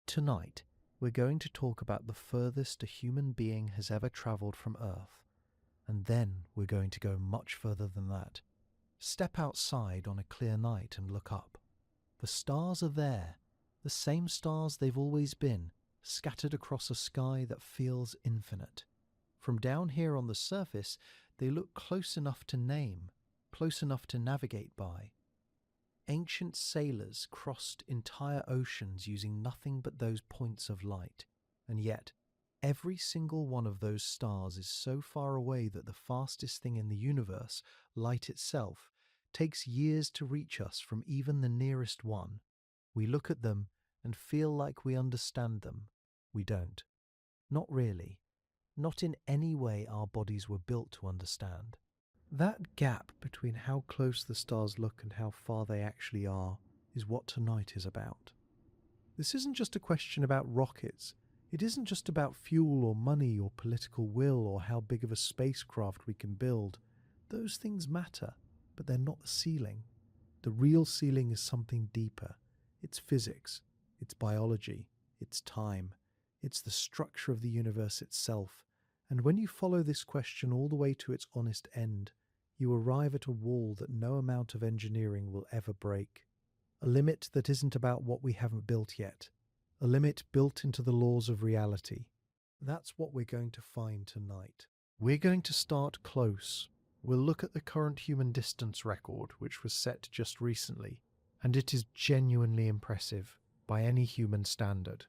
Tonight, we're going to talk about the furthest a human being has ever travelled from Earth. And then we're going to go much further than that. Step outside on a clear night and look up. The stars are there, the same stars they've always been, scattered across a sky that feels infinite. From down here on the surface, they look close enough to name, close enough to navigate by. Ancient sailors crossed entire oceans using nothing but those points of light, and yet every single one of those stars is so far away that the fastest thing in the universe, light itself, takes years to reach us from even the nearest one. We look at them and feel like we understand them. We don't. Not really. Not in any way our bodies were built to understand. That gap between how close the stars look and how far they actually are is what tonight is about. This isn't just a question about rockets. It isn't just about fuel or money or political will or how big of a spacecraft we can build. Those things matter, but they're not the ceiling. The real ceiling is something deeper. It's physics, it's biology, it's time, it's the structure of the universe itself. And when you follow this question all the way to its honest end, you arrive at a wall that no amount of engineering will ever break. A limit that isn't about what we haven't built yet. A limit built into the laws of reality. That's what we're going to find tonight. We're going to start close. We'll look at the current human distance record, which was set just recently, and it is genuinely impressive by any human standard.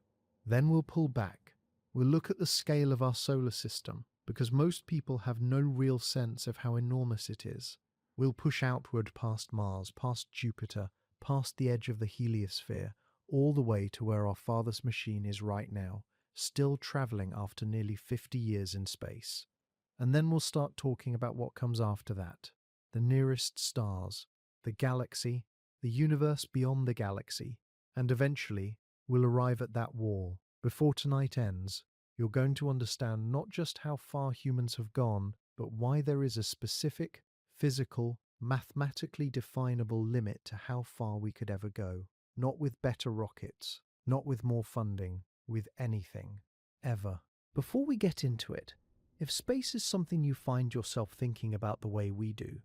Then we'll pull back. We'll look at the scale of our solar system, because most people have no real sense of how enormous it is. We'll push outward past Mars, past Jupiter, past the edge of the heliosphere, all the way to where our farthest machine is right now, still travelling after nearly 50 years in space. And then we'll start talking about what comes after that. The nearest stars, the galaxy, the universe beyond the galaxy, and eventually we'll arrive at that wall. Before tonight ends, you're going to understand not just how far humans have gone, but why there is a specific, physical, mathematically definable limit to how far we could ever go. Not with better rockets, not with more funding, with anything, ever. Before we get into it, if space is something you find yourself thinking about the way we do,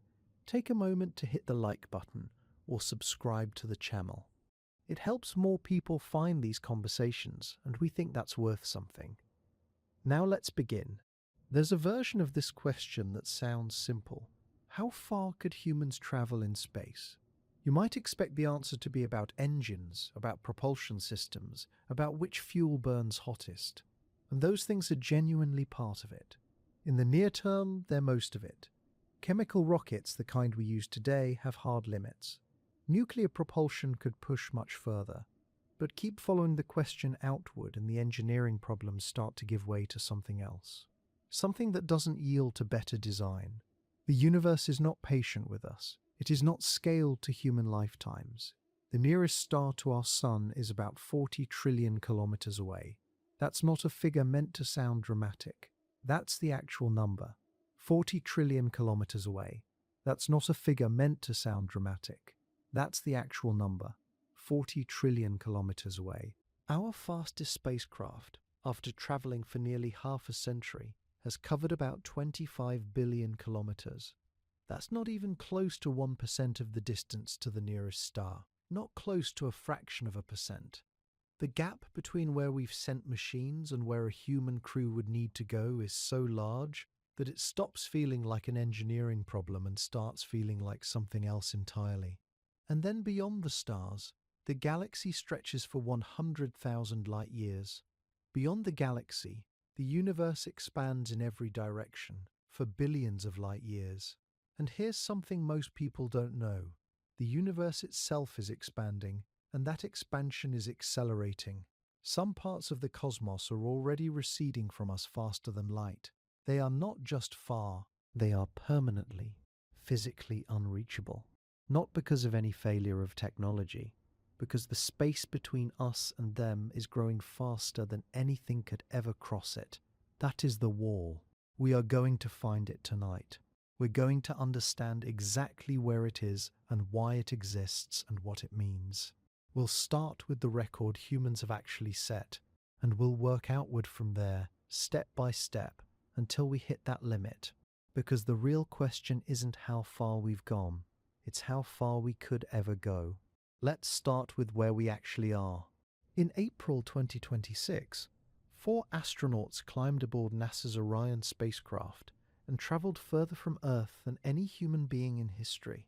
take a moment to hit the like button or subscribe to the channel. It helps more people find these conversations, and we think that's worth something. Now let's begin. There's a version of this question that sounds simple. How far could humans travel in space? You might expect the answer to be about engines, about propulsion systems, about which fuel burns hottest. And those things are genuinely part of it. In the near term, they're most of it. Chemical rockets, the kind we use today, have hard limits. Nuclear propulsion could push much further. But keep following the question outward and the engineering problems start to give way to something else. Something that doesn't yield to better design. The universe is not patient with us. It is not scaled to human lifetimes. The nearest star to our sun is about 40 trillion kilometers away. That's not a figure meant to sound dramatic. That's the actual number. 40 trillion kilometers away. That's not a figure meant to sound dramatic. That's the actual number. 40 trillion kilometers away. Our fastest spacecraft, after traveling for nearly half a century, has covered about 25 billion kilometers. That's not even close to 1% of the distance to the nearest star, not close to a fraction of a percent. The gap between where we've sent machines and where a human crew would need to go is so large that it stops feeling like an engineering problem and starts feeling like something else entirely. And then beyond the stars, the galaxy stretches for 100,000 light years. Beyond the galaxy, the universe expands in every direction, for billions of light years. And here's something most people don't know. The universe itself is expanding, and that expansion is accelerating. Some parts of the cosmos are already receding from us faster than light. They are not just far, they are permanently, physically unreachable. Not because of any failure of technology, because the space between us and them is growing faster than anything could ever cross it. That is the wall. We are going to find it tonight. We're going to understand exactly where it is and why it exists and what it means. We'll start with the record humans have actually set, and we'll work outward from there, step by step, until we hit that limit. Because the real question isn't how far we've gone, it's how far we could ever go. Let's start with where we actually are. In April 2026, 4 astronauts climbed aboard NASA's Orion spacecraft and travelled further from Earth than any human being in history.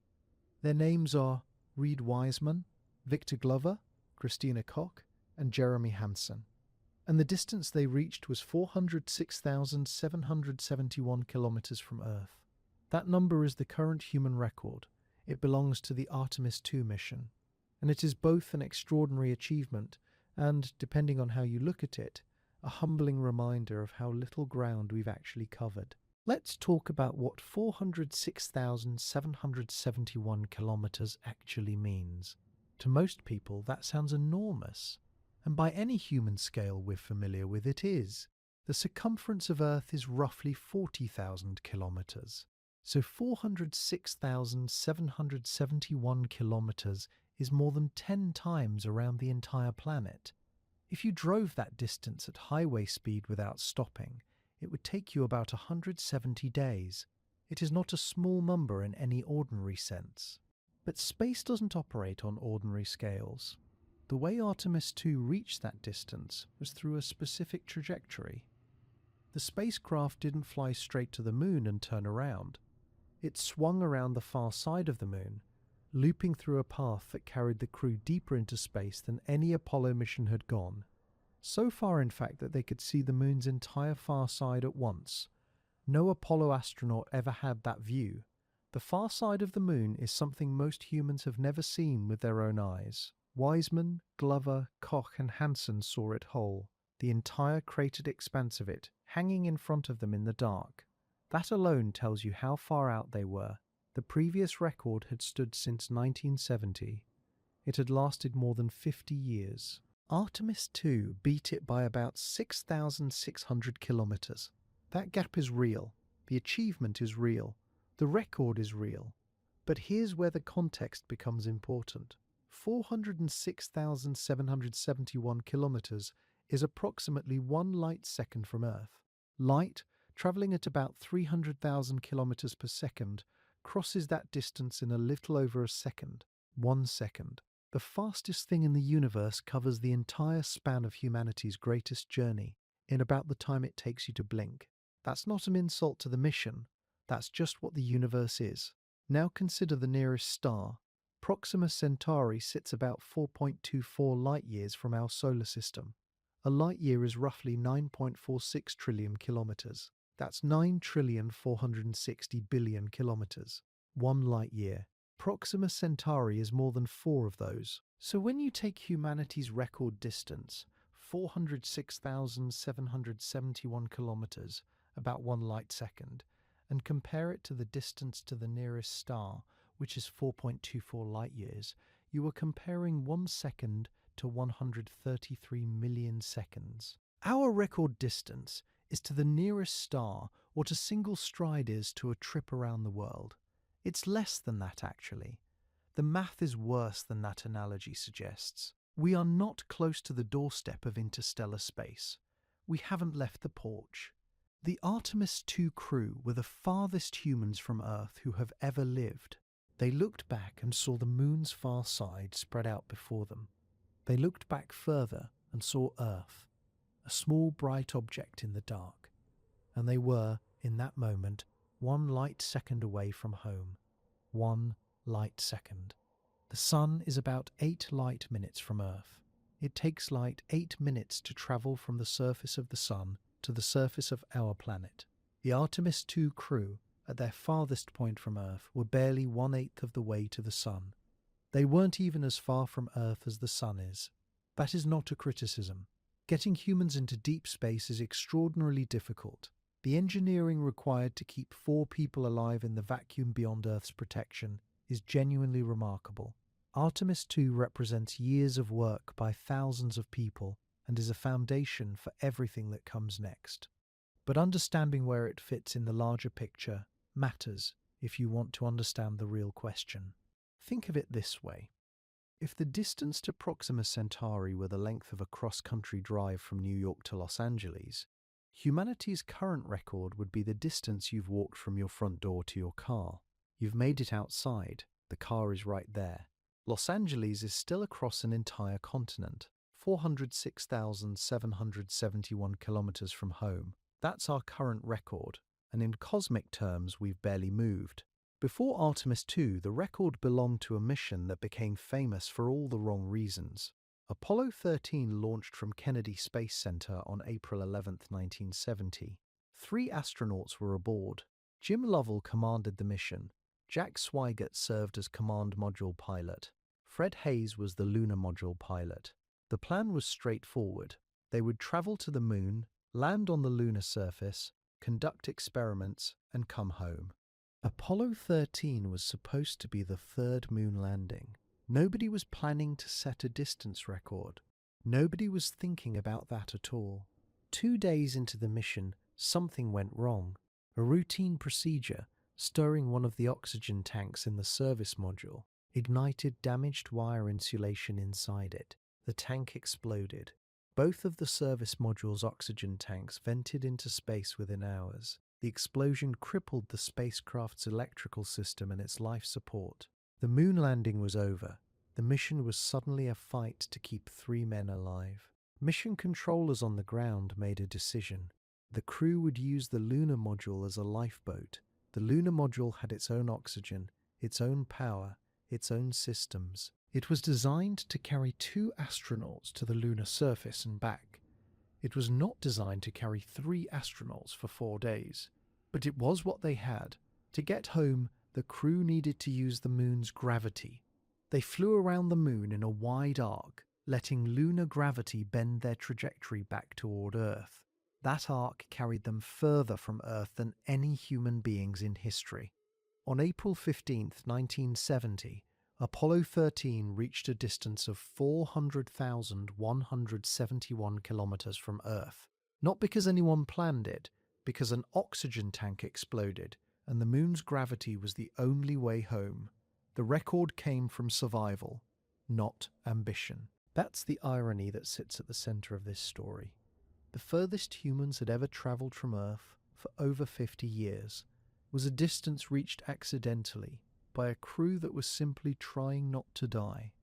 Their names are Reed Wiseman, Victor Glover, Christina Koch, and Jeremy Hansen. And the distance they reached was 406,771 kilometers from Earth. That number is the current human record. It belongs to the Artemis II mission. And it is both an extraordinary achievement and, depending on how you look at it, a humbling reminder of how little ground we've actually covered. Let's talk about what 406,771 kilometers actually means. To most people, that sounds enormous. And by any human scale we're familiar with, it is. The circumference of Earth is roughly 40,000 kilometers. So 406,771 kilometers is more than 10 times around the entire planet. If you drove that distance at highway speed without stopping, it would take you about 170 days. It is not a small number in any ordinary sense. But space doesn't operate on ordinary scales. The way Artemis II reached that distance was through a specific trajectory. The spacecraft didn't fly straight to the moon and turn around. It swung around the far side of the moon, looping through a path that carried the crew deeper into space than any Apollo mission had gone. So far, in fact, that they could see the moon's entire far side at once. No Apollo astronaut ever had that view. The far side of the moon is something most humans have never seen with their own eyes. Wiseman, Glover, Koch and Hansen saw it whole, the entire cratered expanse of it, hanging in front of them in the dark. That alone tells you how far out they were. The previous record had stood since 1970. It had lasted more than 50 years. Artemis II beat it by about 6,600 kilometers. That gap is real. The achievement is real. The record is real. But here's where the context becomes important. 406,771 kilometers is approximately 1 light second from Earth. Light, travelling at about 300,000 kilometers per second, crosses that distance in a little over a second. 1 second. The fastest thing in the universe covers the entire span of humanity's greatest journey in about the time it takes you to blink. That's not an insult to the mission. That's just what the universe is. Now consider the nearest star. Proxima Centauri sits about 4.24 light-years from our solar system. A light-year is roughly 9.46 trillion kilometers. That's 9,460,000,000,000 kilometers. 1 light-year. Proxima Centauri is more than 4 of those. So when you take humanity's record distance, 406,771 kilometers, about 1 light second, and compare it to the distance to the nearest star, which is 4.24 light-years, you are comparing 1 second to 133 million seconds. Our record distance is to the nearest star what a single stride is to a trip around the world. It's less than that, actually. The math is worse than that analogy suggests. We are not close to the doorstep of interstellar space. We haven't left the porch. The Artemis II crew were the farthest humans from Earth who have ever lived. They looked back and saw the moon's far side spread out before them. They looked back further and saw Earth, a small bright object in the dark. And they were, in that moment, 1 light second away from home. 1 light second. The Sun is about 8 light minutes from Earth. It takes light 8 minutes to travel from the surface of the Sun to the surface of our planet. The Artemis II crew, at their farthest point from Earth, were barely 1/8 of the way to the Sun. They weren't even as far from Earth as the Sun is. That is not a criticism. Getting humans into deep space is extraordinarily difficult. The engineering required to keep 4 people alive in the vacuum beyond Earth's protection is genuinely remarkable. Artemis II represents years of work by thousands of people and is a foundation for everything that comes next. But understanding where it fits in the larger picture matters if you want to understand the real question. Think of it this way. If the distance to Proxima Centauri were the length of a cross-country drive from New York to Los Angeles, humanity's current record would be the distance you've walked from your front door to your car. You've made it outside. The car is right there. Los Angeles is still across an entire continent, 406,771 kilometers from home. That's our current record, and in cosmic terms, we've barely moved. Before Artemis II, the record belonged to a mission that became famous for all the wrong reasons. Apollo 13 launched from Kennedy Space Center on April 11, 1970. 3 astronauts were aboard. Jim Lovell commanded the mission. Jack Swigert served as command module pilot. Fred Hayes was the lunar module pilot. The plan was straightforward. They would travel to the moon, land on the lunar surface, conduct experiments, and come home. Apollo 13 was supposed to be the 3rd moon landing. Nobody was planning to set a distance record. Nobody was thinking about that at all. 2 days into the mission, something went wrong. A routine procedure, stirring one of the oxygen tanks in the service module, ignited damaged wire insulation inside it. The tank exploded. Both of the service module's oxygen tanks vented into space within hours. The explosion crippled the spacecraft's electrical system and its life support. The moon landing was over. The mission was suddenly a fight to keep 3 men alive. Mission controllers on the ground made a decision. The crew would use the lunar module as a lifeboat. The lunar module had its own oxygen, its own power, its own systems. It was designed to carry 2 astronauts to the lunar surface and back. It was not designed to carry 3 astronauts for 4 days. But it was what they had. To get home, the crew needed to use the moon's gravity. They flew around the moon in a wide arc, letting lunar gravity bend their trajectory back toward Earth. That arc carried them further from Earth than any human beings in history. On April 15, 1970, Apollo 13 reached a distance of 400,171 kilometers from Earth. Not because anyone planned it, because an oxygen tank exploded, and the moon's gravity was the only way home. The record came from survival, not ambition. That's the irony that sits at the center of this story. The furthest humans had ever traveled from Earth, for over 50 years, was a distance reached accidentally by a crew that was simply trying not to die.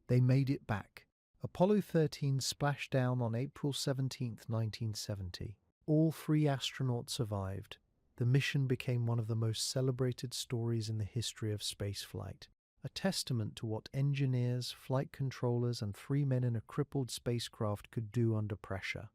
They made it back. Apollo 13 splashed down on April 17, 1970. All 3 astronauts survived. The mission became one of the most celebrated stories in the history of spaceflight, a testament to what engineers, flight controllers, and 3 men in a crippled spacecraft could do under pressure.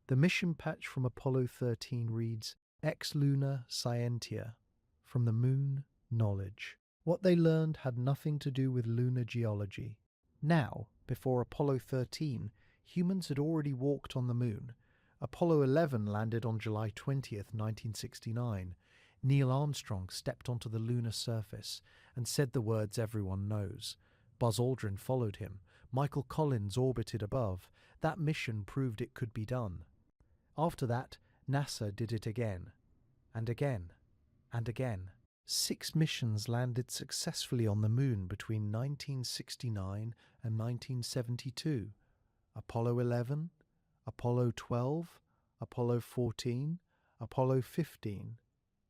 The mission patch from Apollo 13 reads, Ex Luna Scientia, from the moon, knowledge. What they learned had nothing to do with lunar geology. Now, before Apollo 13, humans had already walked on the moon. Apollo 11 landed on July 20, 1969. Neil Armstrong stepped onto the lunar surface and said the words everyone knows. Buzz Aldrin followed him. Michael Collins orbited above. That mission proved it could be done. After that, NASA did it again, and again, and again. 6 missions landed successfully on the moon between 1969 and 1972. Apollo 11, Apollo 12, Apollo 14, Apollo 15,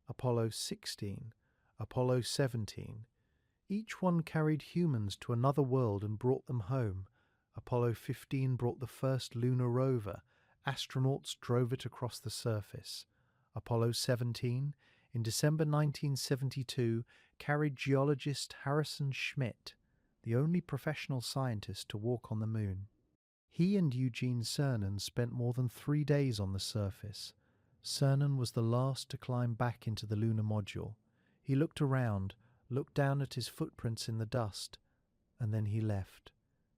Apollo 16, Apollo 17. Each one carried humans to another world and brought them home. Apollo 15 brought the first lunar rover. Astronauts drove it across the surface. Apollo 17, in December 1972, carried geologist Harrison Schmitt, the only professional scientist to walk on the moon. He and Eugene Cernan spent more than 3 days on the surface. Cernan was the last to climb back into the lunar module. He looked around, looked down at his footprints in the dust, and then he left.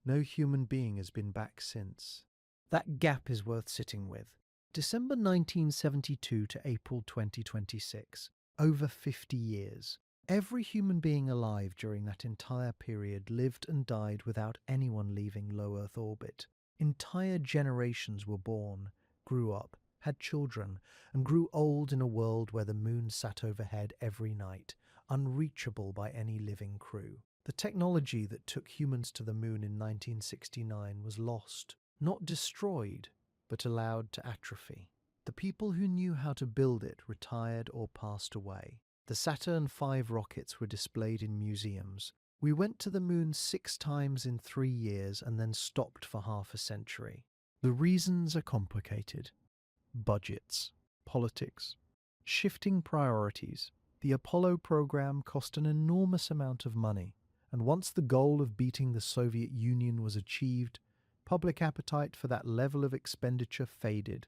No human being has been back since. That gap is worth sitting with. December 1972 to April 2026. Over 50 years. Every human being alive during that entire period lived and died without anyone leaving low Earth orbit. Entire generations were born, grew up, had children, and grew old in a world where the moon sat overhead every night, unreachable by any living crew. The technology that took humans to the moon in 1969 was lost, not destroyed, but allowed to atrophy. The people who knew how to build it retired or passed away. The Saturn V rockets were displayed in museums. We went to the moon 6 times in 3 years and then stopped for half a century. The reasons are complicated. Budgets, politics, shifting priorities. The Apollo program cost an enormous amount of money, and once the goal of beating the Soviet Union was achieved, public appetite for that level of expenditure faded.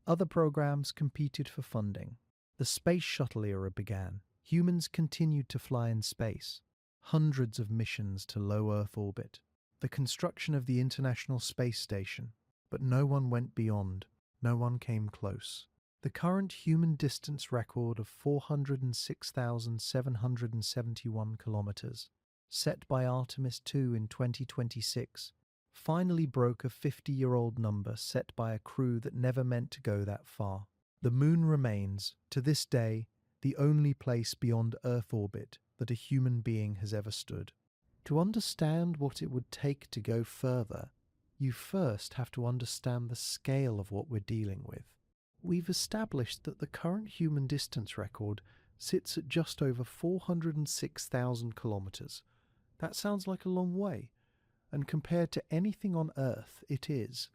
Other programs competed for funding. The space shuttle era began. Humans continued to fly in space. Hundreds of missions to low Earth orbit. The construction of the International Space Station. But no one went beyond. No one came close. The current human distance record of 406,771 kilometers, set by Artemis II in 2026, finally broke a 50-year-old number set by a crew that never meant to go that far. The moon remains, to this day, the only place beyond Earth orbit that a human being has ever stood. To understand what it would take to go further, you first have to understand the scale of what we're dealing with. We've established that the current human distance record sits at just over 406,000 kilometers. That sounds like a long way, and compared to anything on Earth, it is.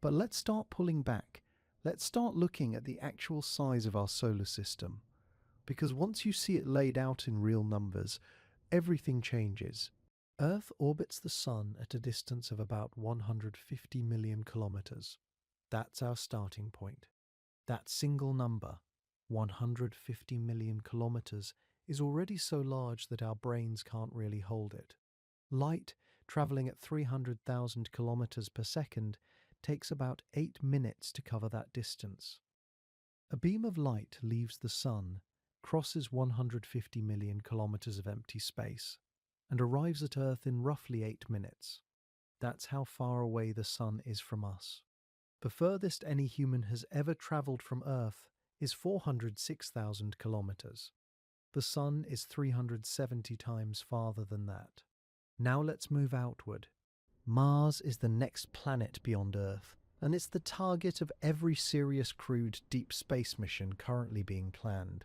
But let's start pulling back. Let's start looking at the actual size of our solar system. Because once you see it laid out in real numbers, everything changes. Earth orbits the Sun at a distance of about 150 million kilometers. That's our starting point. That single number, 150 million kilometers, is already so large that our brains can't really hold it. Light, travelling at 300,000 kilometers per second, takes about 8 minutes to cover that distance. A beam of light leaves the Sun, crosses 150 million kilometers of empty space, and arrives at Earth in roughly 8 minutes. That's how far away the Sun is from us. The furthest any human has ever travelled from Earth is 406,000 kilometers. The Sun is 370 times farther than that. Now let's move outward. Mars is the next planet beyond Earth, and it's the target of every serious crewed deep space mission currently being planned.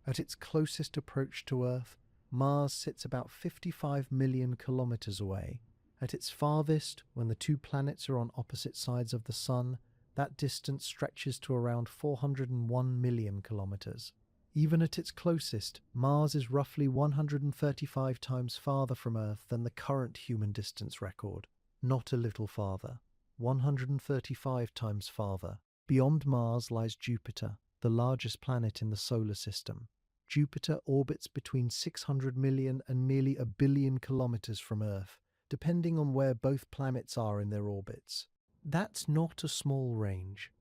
At its closest approach to Earth, Mars sits about 55 million kilometers away. At its farthest, when the two planets are on opposite sides of the Sun, that distance stretches to around 401 million kilometers. Even at its closest, Mars is roughly 135 times farther from Earth than the current human distance record. Not a little farther. 135 times farther. Beyond Mars lies Jupiter, the largest planet in the solar system. Jupiter orbits between 600 million and nearly 1 billion kilometers from Earth, depending on where both planets are in their orbits. That's not a small range.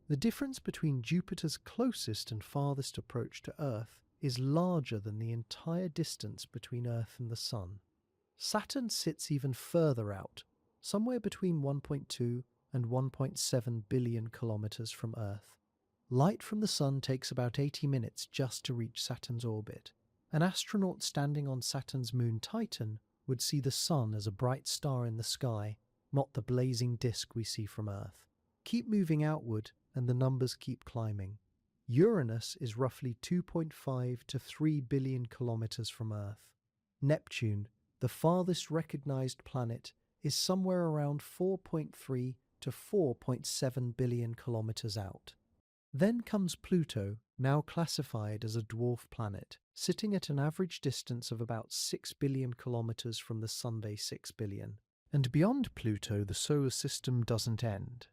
The difference between Jupiter's closest and farthest approach to Earth is larger than the entire distance between Earth and the Sun. Saturn sits even further out, somewhere between 1.2 and 1.7 billion kilometers from Earth. Light from the Sun takes about 80 minutes just to reach Saturn's orbit. An astronaut standing on Saturn's moon Titan would see the Sun as a bright star in the sky, not the blazing disk we see from Earth. Keep moving outward and the numbers keep climbing. Uranus is roughly 2.5 to 3 billion kilometers from Earth. Neptune, the farthest recognized planet, is somewhere around 4.3 to 4.7 billion kilometers out. Then comes Pluto, now classified as a dwarf planet, sitting at an average distance of about 6 billion kilometers from the Sunbase 6 billion. And beyond Pluto, the solar system doesn't end.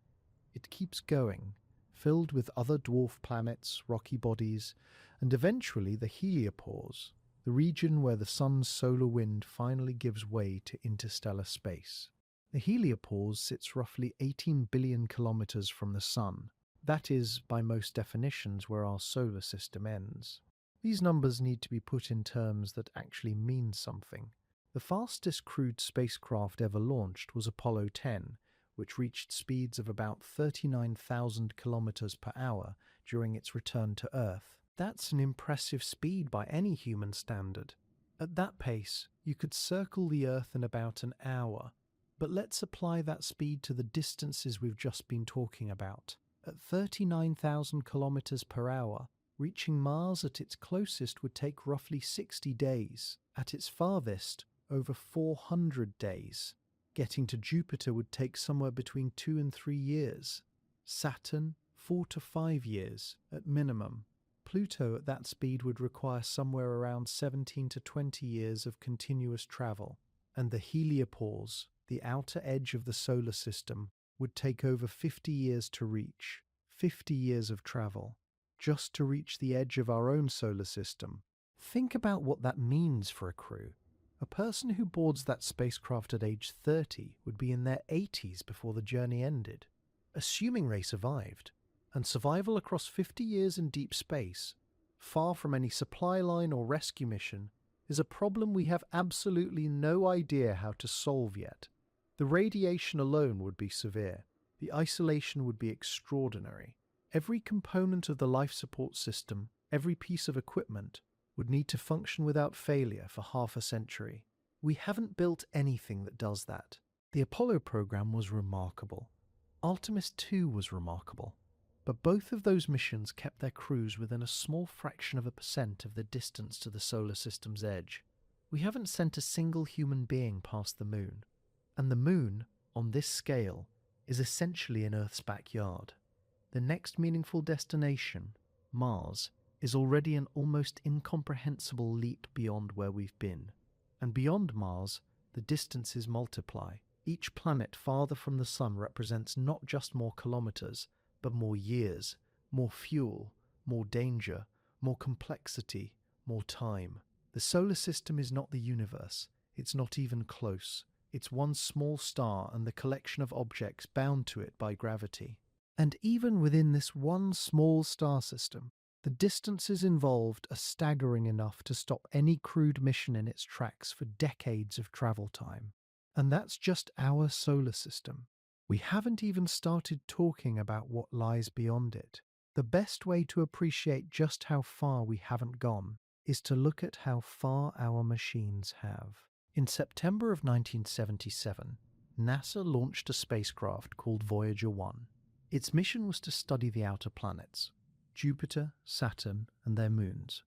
It keeps going, filled with other dwarf planets, rocky bodies, and eventually the heliopause, the region where the Sun's solar wind finally gives way to interstellar space. The heliopause sits roughly 18 billion kilometers from the Sun. That is, by most definitions, where our solar system ends. These numbers need to be put in terms that actually mean something. The fastest crewed spacecraft ever launched was Apollo 10, which reached speeds of about 39,000 kilometers per hour during its return to Earth. That's an impressive speed by any human standard. At that pace, you could circle the Earth in about an hour, but let's apply that speed to the distances we've just been talking about. At 39,000 kilometers per hour, reaching Mars at its closest would take roughly 60 days. At its farthest, over 400 days. Getting to Jupiter would take somewhere between 2 and 3 years. Saturn, 4 to 5 years at minimum. Pluto at that speed would require somewhere around 17 to 20 years of continuous travel. And the heliopause, the outer edge of the solar system, would take over 50 years to reach. 50 years of travel, just to reach the edge of our own solar system. Think about what that means for a crew. A person who boards that spacecraft at age 30 would be in their 80s before the journey ended. Assuming they survived, and survival across 50 years in deep space, far from any supply line or rescue mission, is a problem we have absolutely no idea how to solve yet. The radiation alone would be severe. The isolation would be extraordinary. Every component of the life support system, every piece of equipment, would need to function without failure for half a century. We haven't built anything that does that. The Apollo program was remarkable. Artemis II was remarkable. But both of those missions kept their crews within a small fraction of a percent of the distance to the solar system's edge. We haven't sent a single human being past the moon. And the moon, on this scale, is essentially in Earth's backyard. The next meaningful destination, Mars, is already an almost incomprehensible leap beyond where we've been. And beyond Mars, the distances multiply. Each planet farther from the Sun represents not just more kilometers, but more years, more fuel, more danger, more complexity, more time. The solar system is not the universe. It's not even close. It's one small star and the collection of objects bound to it by gravity. And even within this one small star system, the distances involved are staggering enough to stop any crewed mission in its tracks for decades of travel time. And that's just our solar system. We haven't even started talking about what lies beyond it. The best way to appreciate just how far we haven't gone is to look at how far our machines have. In September of 1977, NASA launched a spacecraft called Voyager 1. Its mission was to study the outer planets, Jupiter, Saturn, and their moons.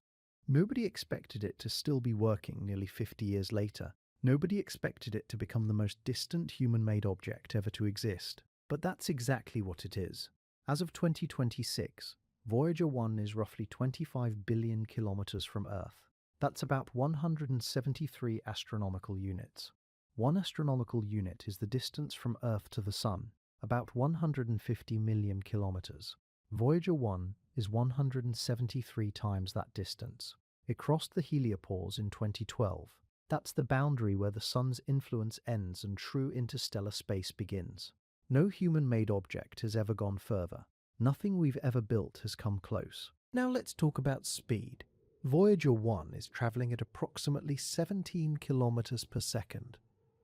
Nobody expected it to still be working nearly 50 years later. Nobody expected it to become the most distant human-made object ever to exist. But that's exactly what it is. As of 2026, Voyager 1 is roughly 25 billion kilometers from Earth. That's about 173 astronomical units. 1 astronomical unit is the distance from Earth to the Sun, about 150 million kilometers. Voyager 1 is 173 times that distance. It crossed the heliopause in 2012. That's the boundary where the Sun's influence ends and true interstellar space begins. No human-made object has ever gone further. Nothing we've ever built has come close. Now let's talk about speed. Voyager 1 is traveling at approximately 17 kilometers per second.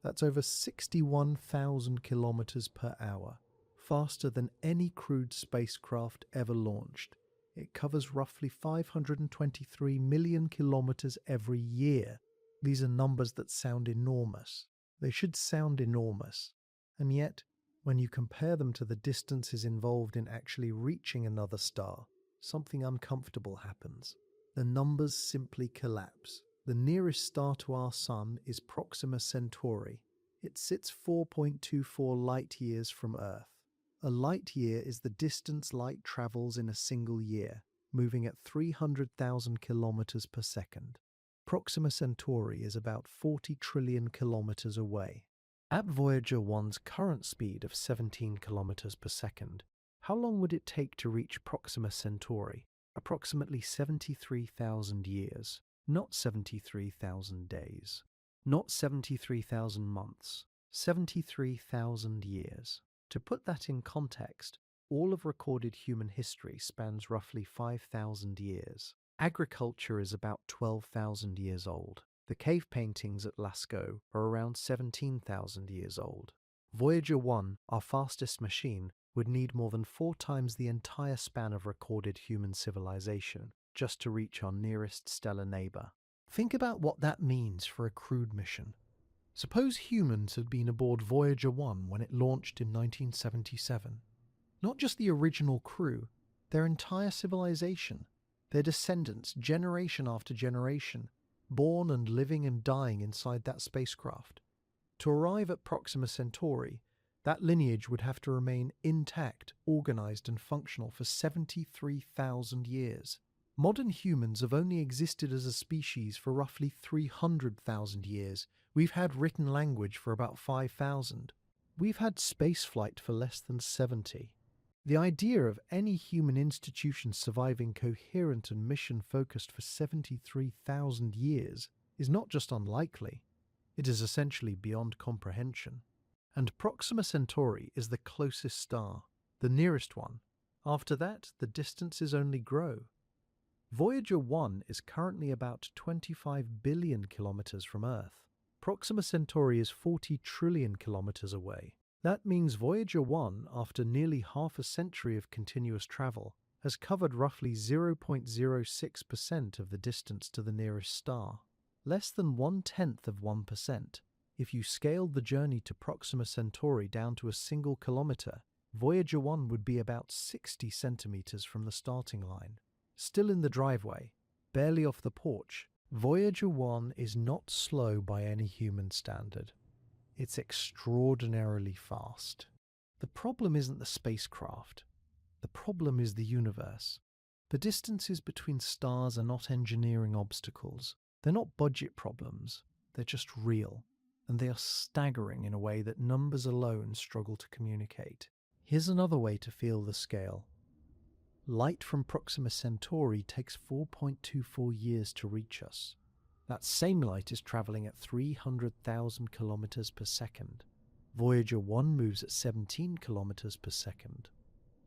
That's over 61,000 kilometers per hour, faster than any crewed spacecraft ever launched. It covers roughly 523 million kilometers every year. These are numbers that sound enormous. They should sound enormous. And yet, when you compare them to the distances involved in actually reaching another star, something uncomfortable happens. The numbers simply collapse. The nearest star to our Sun is Proxima Centauri. It sits 4.24 light-years from Earth. A light-year is the distance light travels in a single year, moving at 300,000 kilometers per second. Proxima Centauri is about 40 trillion kilometers away. At Voyager 1's current speed of 17 kilometers per second, how long would it take to reach Proxima Centauri? Approximately 73,000 years, not 73,000 days, not 73,000 months, 73,000 years. To put that in context, all of recorded human history spans roughly 5,000 years. Agriculture is about 12,000 years old. The cave paintings at Lascaux are around 17,000 years old. Voyager 1, our fastest machine, would need more than 4 times the entire span of recorded human civilization just to reach our nearest stellar neighbor. Think about what that means for a crewed mission. Suppose humans had been aboard Voyager 1 when it launched in 1977. Not just the original crew, their entire civilization, their descendants generation after generation, born and living and dying inside that spacecraft. To arrive at Proxima Centauri, that lineage would have to remain intact, organized and functional for 73,000 years. Modern humans have only existed as a species for roughly 300,000 years. We've had written language for about 5,000. We've had spaceflight for less than 70. The idea of any human institution surviving coherent and mission-focused for 73,000 years is not just unlikely, it is essentially beyond comprehension. And Proxima Centauri is the closest star, the nearest one. After that, the distances only grow. Voyager 1 is currently about 25 billion kilometers from Earth. Proxima Centauri is 40 trillion kilometers away. That means Voyager 1, after nearly half a century of continuous travel, has covered roughly 0.06% of the distance to the nearest star. Less than 0.1%. If you scaled the journey to Proxima Centauri down to a single kilometer, Voyager 1 would be about 60 centimeters from the starting line. Still in the driveway, barely off the porch, Voyager 1 is not slow by any human standard. It's extraordinarily fast. The problem isn't the spacecraft. The problem is the universe. The distances between stars are not engineering obstacles. They're not budget problems. They're just real. And they are staggering in a way that numbers alone struggle to communicate. Here's another way to feel the scale. Light from Proxima Centauri takes 4.24 years to reach us. That same light is travelling at 300,000 kilometers per second. Voyager 1 moves at 17 kilometers per second.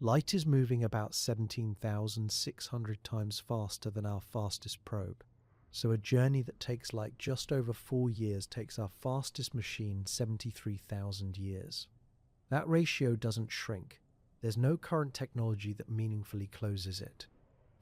Light is moving about 17,600 times faster than our fastest probe. So a journey that takes light just over 4 years takes our fastest machine 73,000 years. That ratio doesn't shrink. There's no current technology that meaningfully closes it.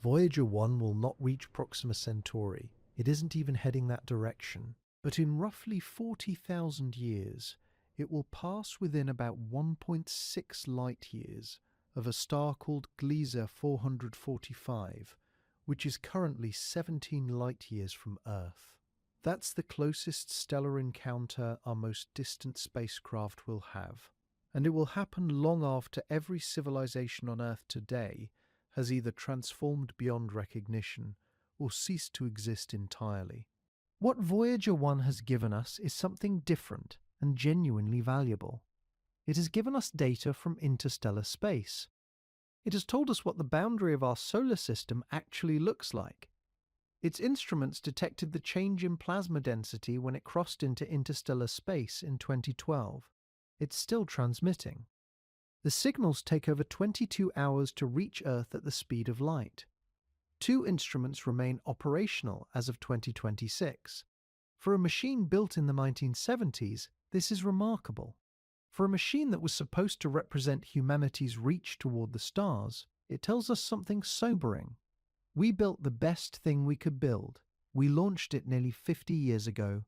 Voyager 1 will not reach Proxima Centauri. It isn't even heading that direction. But in roughly 40,000 years, it will pass within about 1.6 light years of a star called Gliese 445, which is currently 17 light years from Earth. That's the closest stellar encounter our most distant spacecraft will have. And it will happen long after every civilization on Earth today has either transformed beyond recognition or ceased to exist entirely. What Voyager 1 has given us is something different and genuinely valuable. It has given us data from interstellar space. It has told us what the boundary of our solar system actually looks like. Its instruments detected the change in plasma density when it crossed into interstellar space in 2012. It's still transmitting. The signals take over 22 hours to reach Earth at the speed of light. 2 instruments remain operational as of 2026. For a machine built in the 1970s, this is remarkable. For a machine that was supposed to represent humanity's reach toward the stars, it tells us something sobering. We built the best thing we could build. We launched it nearly 50 years ago.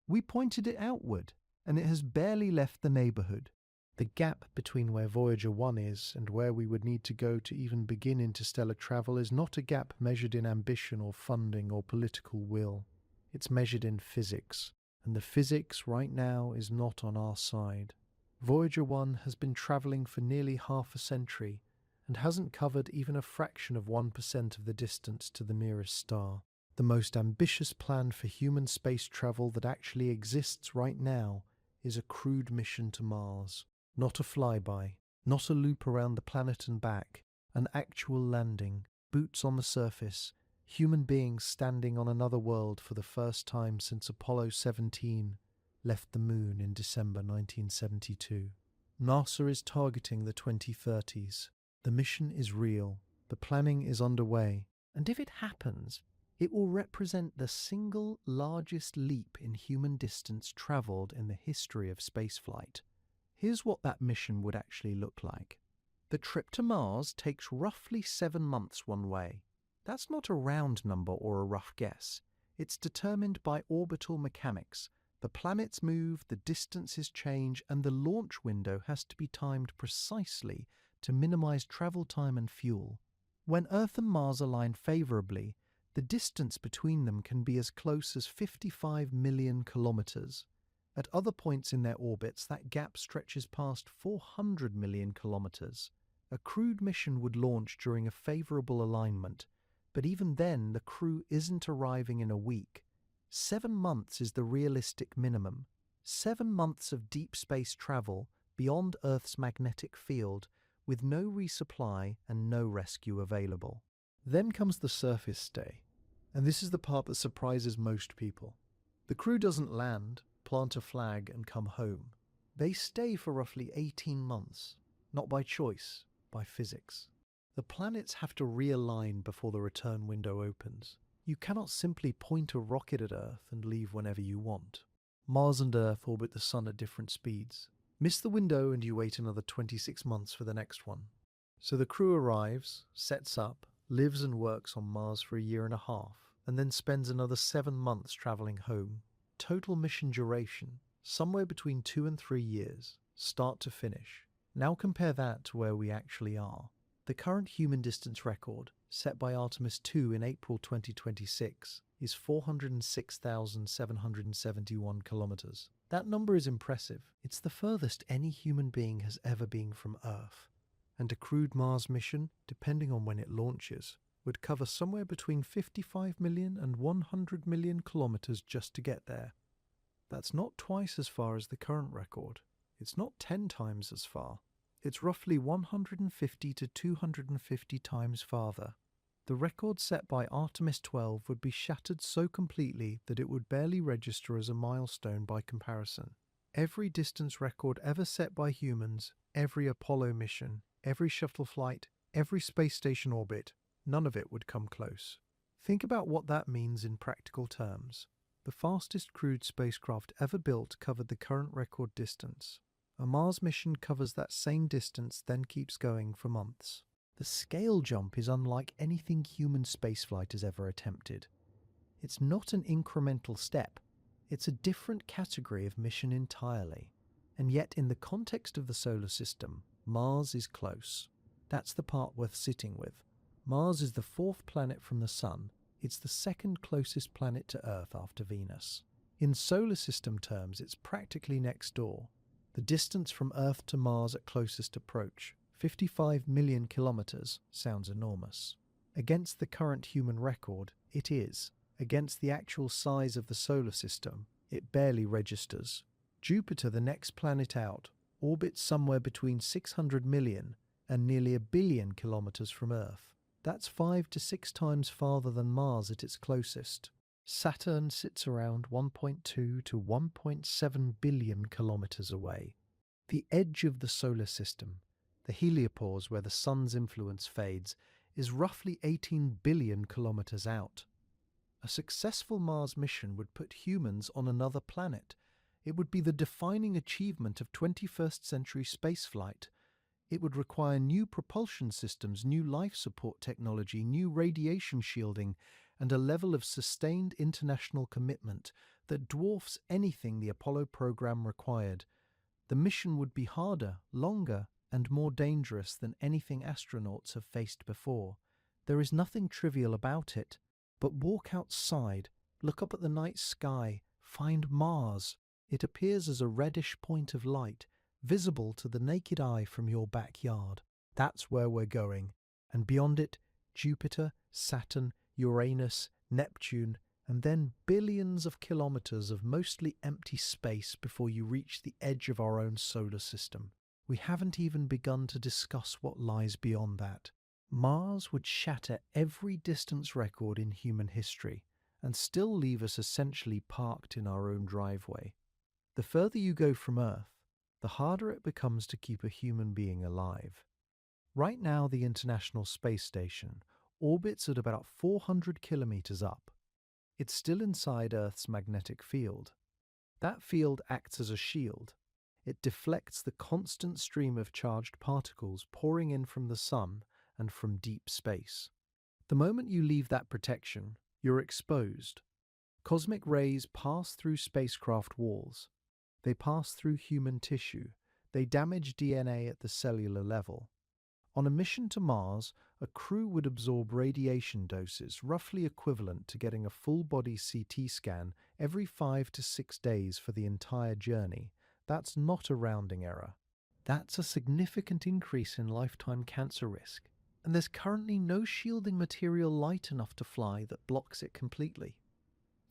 We pointed it outward, and it has barely left the neighborhood. The gap between where Voyager 1 is and where we would need to go to even begin interstellar travel is not a gap measured in ambition or funding or political will. It's measured in physics, and the physics right now is not on our side. Voyager 1 has been traveling for nearly half a century and hasn't covered even a fraction of 1% of the distance to the nearest star. The most ambitious plan for human space travel that actually exists right now is a crewed mission to Mars. Not a flyby, not a loop around the planet and back, an actual landing, boots on the surface, human beings standing on another world for the first time since Apollo 17 left the moon in December 1972. NASA is targeting the 2030s. The mission is real, the planning is underway, and if it happens, it will represent the single largest leap in human distance travelled in the history of spaceflight. Here's what that mission would actually look like. The trip to Mars takes roughly 7 months one way. That's not a round number or a rough guess. It's determined by orbital mechanics. The planets move, the distances change, and the launch window has to be timed precisely to minimize travel time and fuel. When Earth and Mars align favorably, the distance between them can be as close as 55 million kilometers. At other points in their orbits, that gap stretches past 400 million kilometers. A crewed mission would launch during a favorable alignment, but even then the crew isn't arriving in a week. 7 months is the realistic minimum. 7 months of deep space travel beyond Earth's magnetic field with no resupply and no rescue available. Then comes the surface stay, and this is the part that surprises most people. The crew doesn't land, plant a flag, and come home. They stay for roughly 18 months, not by choice, by physics. The planets have to realign before the return window opens. You cannot simply point a rocket at Earth and leave whenever you want. Mars and Earth orbit the Sun at different speeds. Miss the window and you wait another 26 months for the next one. So the crew arrives, sets up, lives and works on Mars for a year and a half, and then spends another 7 months traveling home. Total mission duration, somewhere between 2 and 3 years, start to finish. Now compare that to where we actually are. The current human distance record, set by Artemis II in April 2026, is 406,771 kilometers. That number is impressive. It's the furthest any human being has ever been from Earth. And a crewed Mars mission, depending on when it launches, would cover somewhere between 55 million and 100 million kilometers just to get there. That's not twice as far as the current record. It's not 10 times as far. It's roughly 150 to 250 times farther. The record set by Artemis XII would be shattered so completely that it would barely register as a milestone by comparison. Every distance record ever set by humans, every Apollo mission, every shuttle flight, every space station orbit, none of it would come close. Think about what that means in practical terms. The fastest crewed spacecraft ever built covered the current record distance. A Mars mission covers that same distance, then keeps going for months. The scale jump is unlike anything human spaceflight has ever attempted. It's not an incremental step. It's a different category of mission entirely. And yet, in the context of the solar system, Mars is close. That's the part worth sitting with. Mars is the 4th planet from the Sun. It's the 2nd closest planet to Earth after Venus. In solar system terms, it's practically next door. The distance from Earth to Mars at closest approach, 55 million kilometers, sounds enormous. Against the current human record, it is. Against the actual size of the solar system, it barely registers. Jupiter, the next planet out, orbits somewhere between 600 million and nearly 1 billion kilometers from Earth. That's 5 to 6 times farther than Mars at its closest. Saturn sits around 1.2 to 1.7 billion kilometers away. The edge of the solar system, the heliopause where the Sun's influence fades, is roughly 18 billion kilometers out. A successful Mars mission would put humans on another planet. It would be the defining achievement of 21st century spaceflight. It would require new propulsion systems, new life support technology, new radiation shielding, and a level of sustained international commitment that dwarfs anything the Apollo program required. The mission would be harder, longer, and more dangerous than anything astronauts have faced before. There is nothing trivial about it. But walk outside, look up at the night sky, find Mars. It appears as a reddish point of light, visible to the naked eye from your backyard. That's where we're going. And beyond it, Jupiter, Saturn, Uranus, Neptune, and then billions of kilometers of mostly empty space before you reach the edge of our own solar system. We haven't even begun to discuss what lies beyond that. Mars would shatter every distance record in human history and still leave us essentially parked in our own driveway. The further you go from Earth, the harder it becomes to keep a human being alive. Right now, the International Space Station orbits at about 400 kilometers up. It's still inside Earth's magnetic field. That field acts as a shield. It deflects the constant stream of charged particles pouring in from the Sun and from deep space. The moment you leave that protection, you're exposed. Cosmic rays pass through spacecraft walls. They pass through human tissue. They damage DNA at the cellular level. On a mission to Mars, a crew would absorb radiation doses roughly equivalent to getting a full-body CT scan every 5 to 6 days for the entire journey. That's not a rounding error. That's a significant increase in lifetime cancer risk, and there's currently no shielding material light enough to fly that blocks it completely.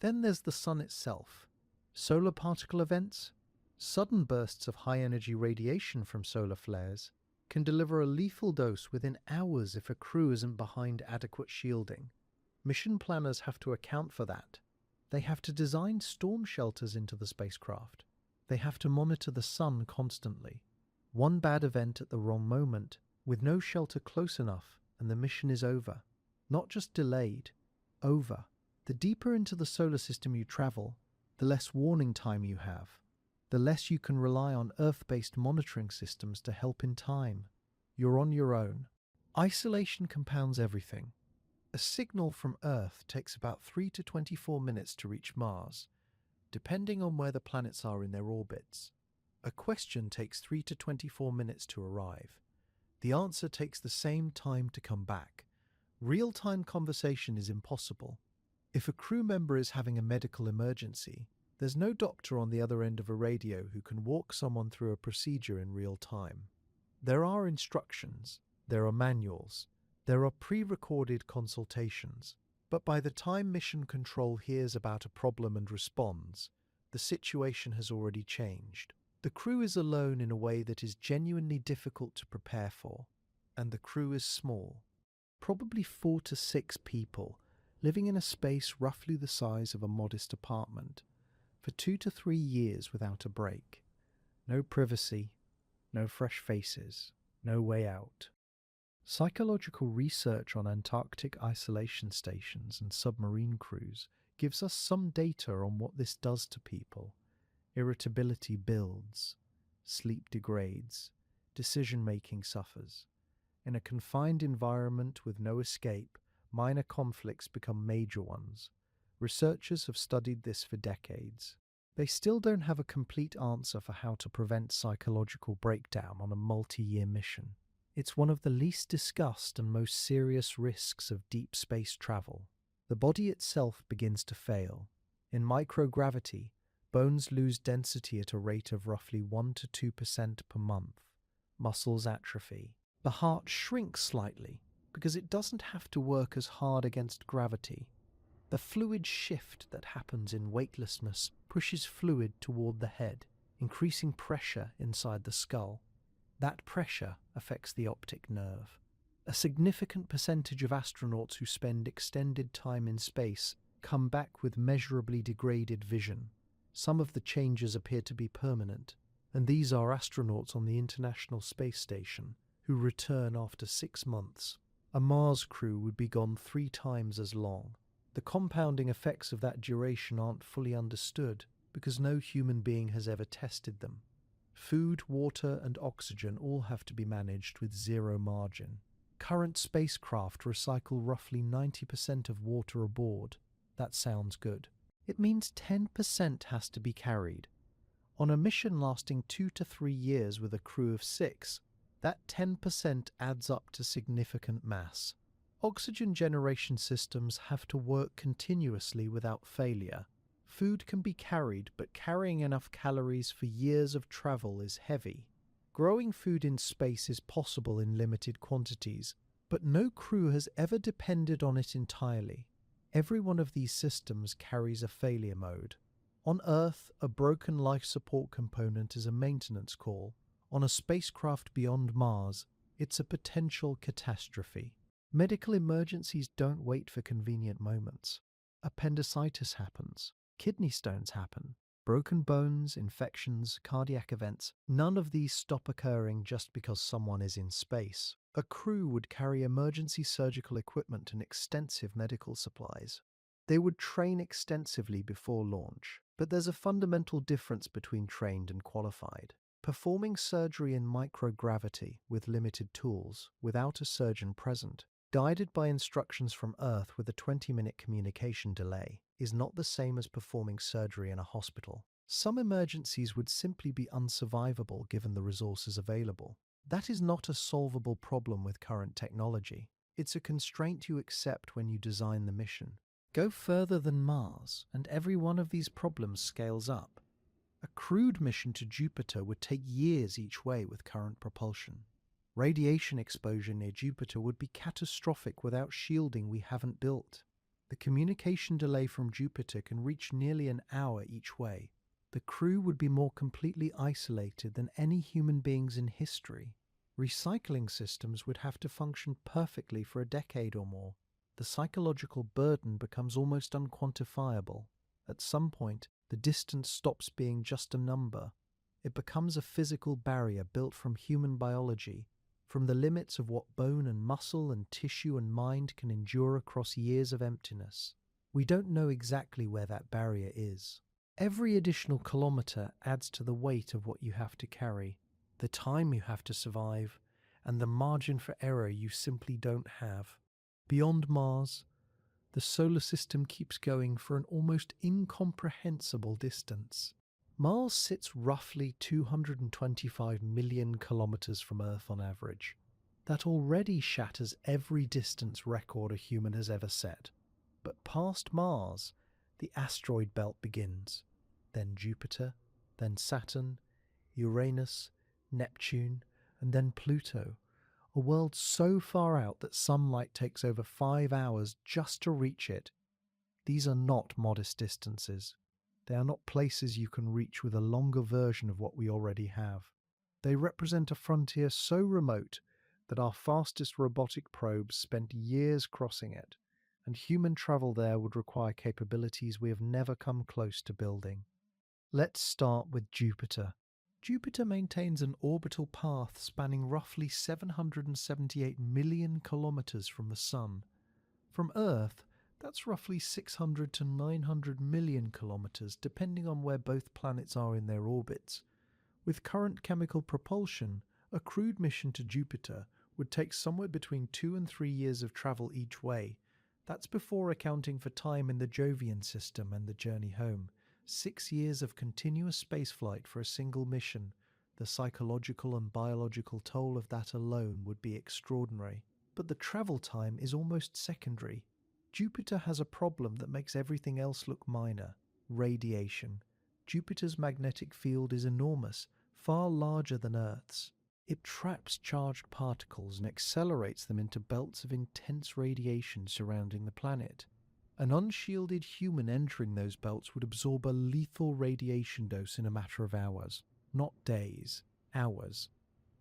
Then there's the sun itself. Solar particle events, sudden bursts of high-energy radiation from solar flares, can deliver a lethal dose within hours if a crew isn't behind adequate shielding. Mission planners have to account for that. They have to design storm shelters into the spacecraft. They have to monitor the sun constantly. One bad event at the wrong moment, with no shelter close enough, and the mission is over. Not just delayed, over. The deeper into the solar system you travel, the less warning time you have. The less you can rely on Earth-based monitoring systems to help in time. You're on your own. Isolation compounds everything. A signal from Earth takes about 3 to 24 minutes to reach Mars, depending on where the planets are in their orbits. A question takes 3 to 24 minutes to arrive. The answer takes the same time to come back. Real-time conversation is impossible. If a crew member is having a medical emergency, there's no doctor on the other end of a radio who can walk someone through a procedure in real time. There are instructions, there are manuals, there are pre-recorded consultations, but by the time mission control hears about a problem and responds, the situation has already changed. The crew is alone in a way that is genuinely difficult to prepare for, and the crew is small. Probably 4 to 6 people, living in a space roughly the size of a modest apartment, for 2 to 3 years without a break. No privacy, no fresh faces, no way out. Psychological research on Antarctic isolation stations and submarine crews gives us some data on what this does to people. Irritability builds, sleep degrades, decision-making suffers. In a confined environment with no escape, minor conflicts become major ones. Researchers have studied this for decades. They still don't have a complete answer for how to prevent psychological breakdown on a multi-year mission. It's one of the least discussed and most serious risks of deep space travel. The body itself begins to fail. In microgravity, bones lose density at a rate of roughly 1 to 2% per month. Muscles atrophy. The heart shrinks slightly because it doesn't have to work as hard against gravity. The fluid shift that happens in weightlessness pushes fluid toward the head, increasing pressure inside the skull. That pressure affects the optic nerve. A significant percentage of astronauts who spend extended time in space come back with measurably degraded vision. Some of the changes appear to be permanent, and these are astronauts on the International Space Station who return after 6 months. A Mars crew would be gone 3 times as long. The compounding effects of that duration aren't fully understood because no human being has ever tested them. Food, water, and oxygen all have to be managed with zero margin. Current spacecraft recycle roughly 90% of water aboard. That sounds good. It means 10% has to be carried. On a mission lasting 2 to 3 years with a crew of 6, that 10% adds up to significant mass. Oxygen generation systems have to work continuously without failure. Food can be carried, but carrying enough calories for years of travel is heavy. Growing food in space is possible in limited quantities, but no crew has ever depended on it entirely. Every one of these systems carries a failure mode. On Earth, a broken life support component is a maintenance call. On a spacecraft beyond Mars, it's a potential catastrophe. Medical emergencies don't wait for convenient moments. Appendicitis happens. Kidney stones happen. Broken bones, infections, cardiac events. None of these stop occurring just because someone is in space. A crew would carry emergency surgical equipment and extensive medical supplies. They would train extensively before launch. But there's a fundamental difference between trained and qualified. Performing surgery in microgravity with limited tools, without a surgeon present, guided by instructions from Earth with a 20-minute communication delay, is not the same as performing surgery in a hospital. Some emergencies would simply be unsurvivable given the resources available. That is not a solvable problem with current technology. It's a constraint you accept when you design the mission. Go further than Mars, and every one of these problems scales up. A crewed mission to Jupiter would take years each way with current propulsion. Radiation exposure near Jupiter would be catastrophic without shielding we haven't built. The communication delay from Jupiter can reach nearly an hour each way. The crew would be more completely isolated than any human beings in history. Recycling systems would have to function perfectly for a decade or more. The psychological burden becomes almost unquantifiable. At some point, the distance stops being just a number. It becomes a physical barrier built from human biology, from the limits of what bone and muscle and tissue and mind can endure across years of emptiness. We don't know exactly where that barrier is. Every additional kilometre adds to the weight of what you have to carry, the time you have to survive, and the margin for error you simply don't have. Beyond Mars, the solar system keeps going for an almost incomprehensible distance. Mars sits roughly 225 million kilometres from Earth on average. That already shatters every distance record a human has ever set. But past Mars, the asteroid belt begins. Then Jupiter, then Saturn, Uranus, Neptune, and then Pluto. A world so far out that sunlight takes over 5 hours just to reach it. These are not modest distances. They are not places you can reach with a longer version of what we already have. They represent a frontier so remote that our fastest robotic probes spent years crossing it, and human travel there would require capabilities we have never come close to building. Let's start with Jupiter. Jupiter maintains an orbital path spanning roughly 778 million kilometers from the Sun. From Earth, that's roughly 600 to 900 million kilometers, depending on where both planets are in their orbits. With current chemical propulsion, a crewed mission to Jupiter would take somewhere between 2 and 3 years of travel each way. That's before accounting for time in the Jovian system and the journey home. 6 years of continuous spaceflight for a single mission. The psychological and biological toll of that alone would be extraordinary. But the travel time is almost secondary. Jupiter has a problem that makes everything else look minor: radiation. Jupiter's magnetic field is enormous, far larger than Earth's. It traps charged particles and accelerates them into belts of intense radiation surrounding the planet. An unshielded human entering those belts would absorb a lethal radiation dose in a matter of hours, not days, hours.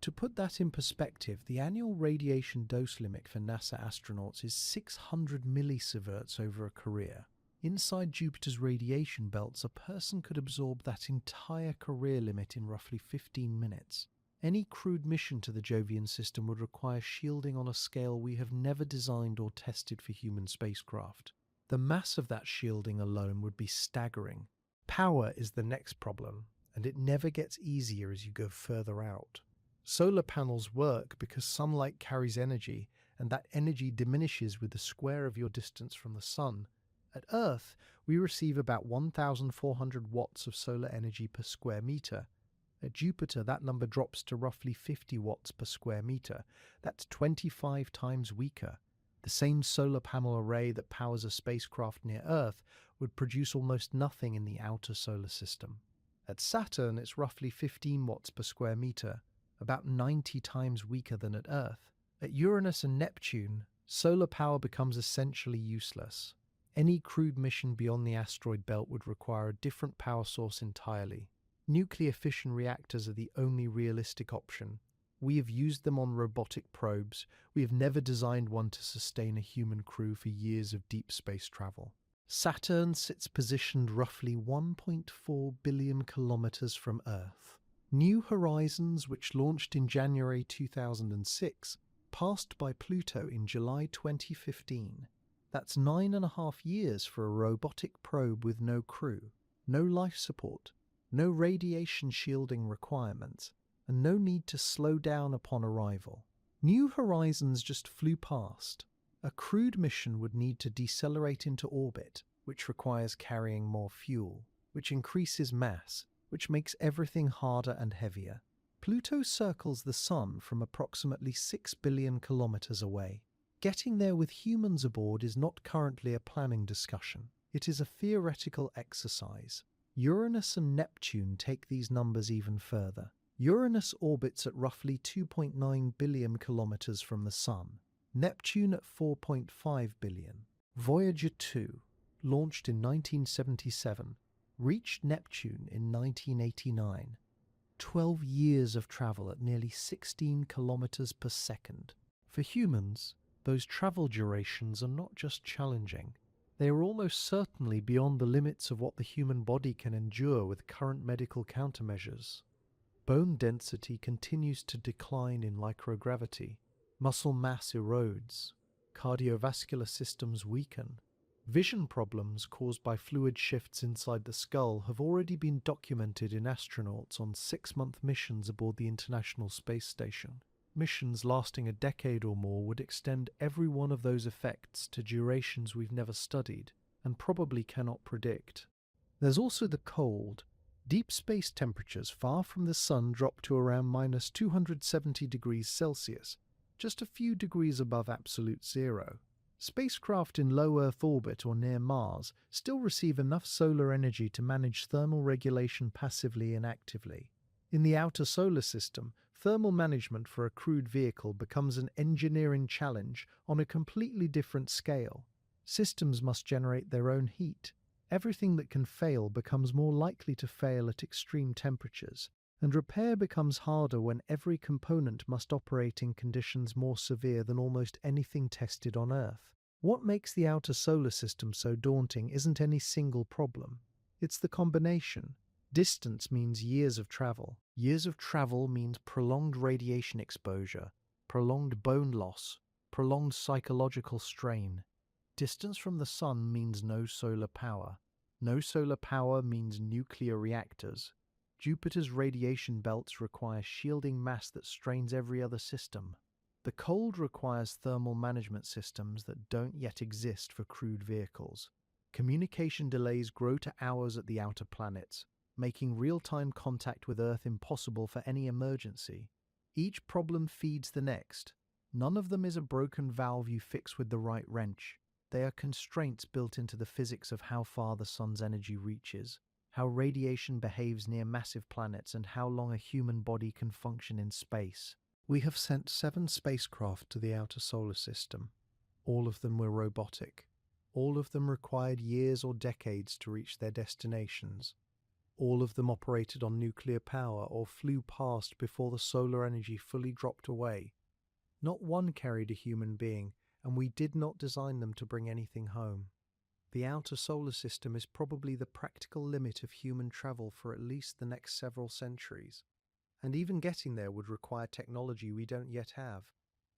To put that in perspective, the annual radiation dose limit for NASA astronauts is 600 millisieverts over a career. Inside Jupiter's radiation belts, a person could absorb that entire career limit in roughly 15 minutes. Any crewed mission to the Jovian system would require shielding on a scale we have never designed or tested for human spacecraft. The mass of that shielding alone would be staggering. Power is the next problem, and it never gets easier as you go further out. Solar panels work because sunlight carries energy, and that energy diminishes with the square of your distance from the sun. At Earth, we receive about 1,400 watts of solar energy per square meter. At Jupiter, that number drops to roughly 50 watts per square meter. That's 25 times weaker. The same solar panel array that powers a spacecraft near Earth would produce almost nothing in the outer solar system. At Saturn, it's roughly 15 watts per square meter, about 90 times weaker than at Earth. At Uranus and Neptune, solar power becomes essentially useless. Any crewed mission beyond the asteroid belt would require a different power source entirely. Nuclear fission reactors are the only realistic option. We have used them on robotic probes. We have never designed one to sustain a human crew for years of deep space travel. Saturn sits positioned roughly 1.4 billion kilometers from Earth. New Horizons, which launched in January 2006, passed by Pluto in July 2015. That's 9.5 years for a robotic probe with no crew, no life support, no radiation shielding requirements, and no need to slow down upon arrival. New Horizons just flew past. A crewed mission would need to decelerate into orbit, which requires carrying more fuel, which increases mass, which makes everything harder and heavier. Pluto circles the Sun from approximately 6 billion kilometers away. Getting there with humans aboard is not currently a planning discussion. It is a theoretical exercise. Uranus and Neptune take these numbers even further. Uranus orbits at roughly 2.9 billion kilometers from the Sun, Neptune at 4.5 billion. Voyager 2, launched in 1977, reached Neptune in 1989. 12 years of travel at nearly 16 kilometers per second. For humans, those travel durations are not just challenging, they are almost certainly beyond the limits of what the human body can endure with current medical countermeasures. Bone density continues to decline in microgravity, muscle mass erodes, cardiovascular systems weaken. Vision problems caused by fluid shifts inside the skull have already been documented in astronauts on 6-month missions aboard the International Space Station. Missions lasting a decade or more would extend every one of those effects to durations we've never studied and probably cannot predict. There's also the cold. Deep space temperatures far from the Sun drop to around minus 270 degrees Celsius, just a few degrees above absolute zero. Spacecraft in low Earth orbit or near Mars still receive enough solar energy to manage thermal regulation passively and actively. In the outer solar system, thermal management for a crewed vehicle becomes an engineering challenge on a completely different scale. Systems must generate their own heat. Everything that can fail becomes more likely to fail at extreme temperatures, and repair becomes harder when every component must operate in conditions more severe than almost anything tested on Earth. What makes the outer solar system so daunting isn't any single problem. It's the combination. Distance means years of travel. Years of travel means prolonged radiation exposure, prolonged bone loss, prolonged psychological strain. Distance from the Sun means no solar power. No solar power means nuclear reactors. Jupiter's radiation belts require shielding mass that strains every other system. The cold requires thermal management systems that don't yet exist for crewed vehicles. Communication delays grow to hours at the outer planets, making real-time contact with Earth impossible for any emergency. Each problem feeds the next. None of them is a broken valve you fix with the right wrench. They are constraints built into the physics of how far the Sun's energy reaches, how radiation behaves near massive planets, and how long a human body can function in space. We have sent 7 spacecraft to the outer solar system. All of them were robotic. All of them required years or decades to reach their destinations. All of them operated on nuclear power or flew past before the solar energy fully dropped away. Not one carried a human being, and we did not design them to bring anything home. The outer solar system is probably the practical limit of human travel for at least the next several centuries. And even getting there would require technology we don't yet have.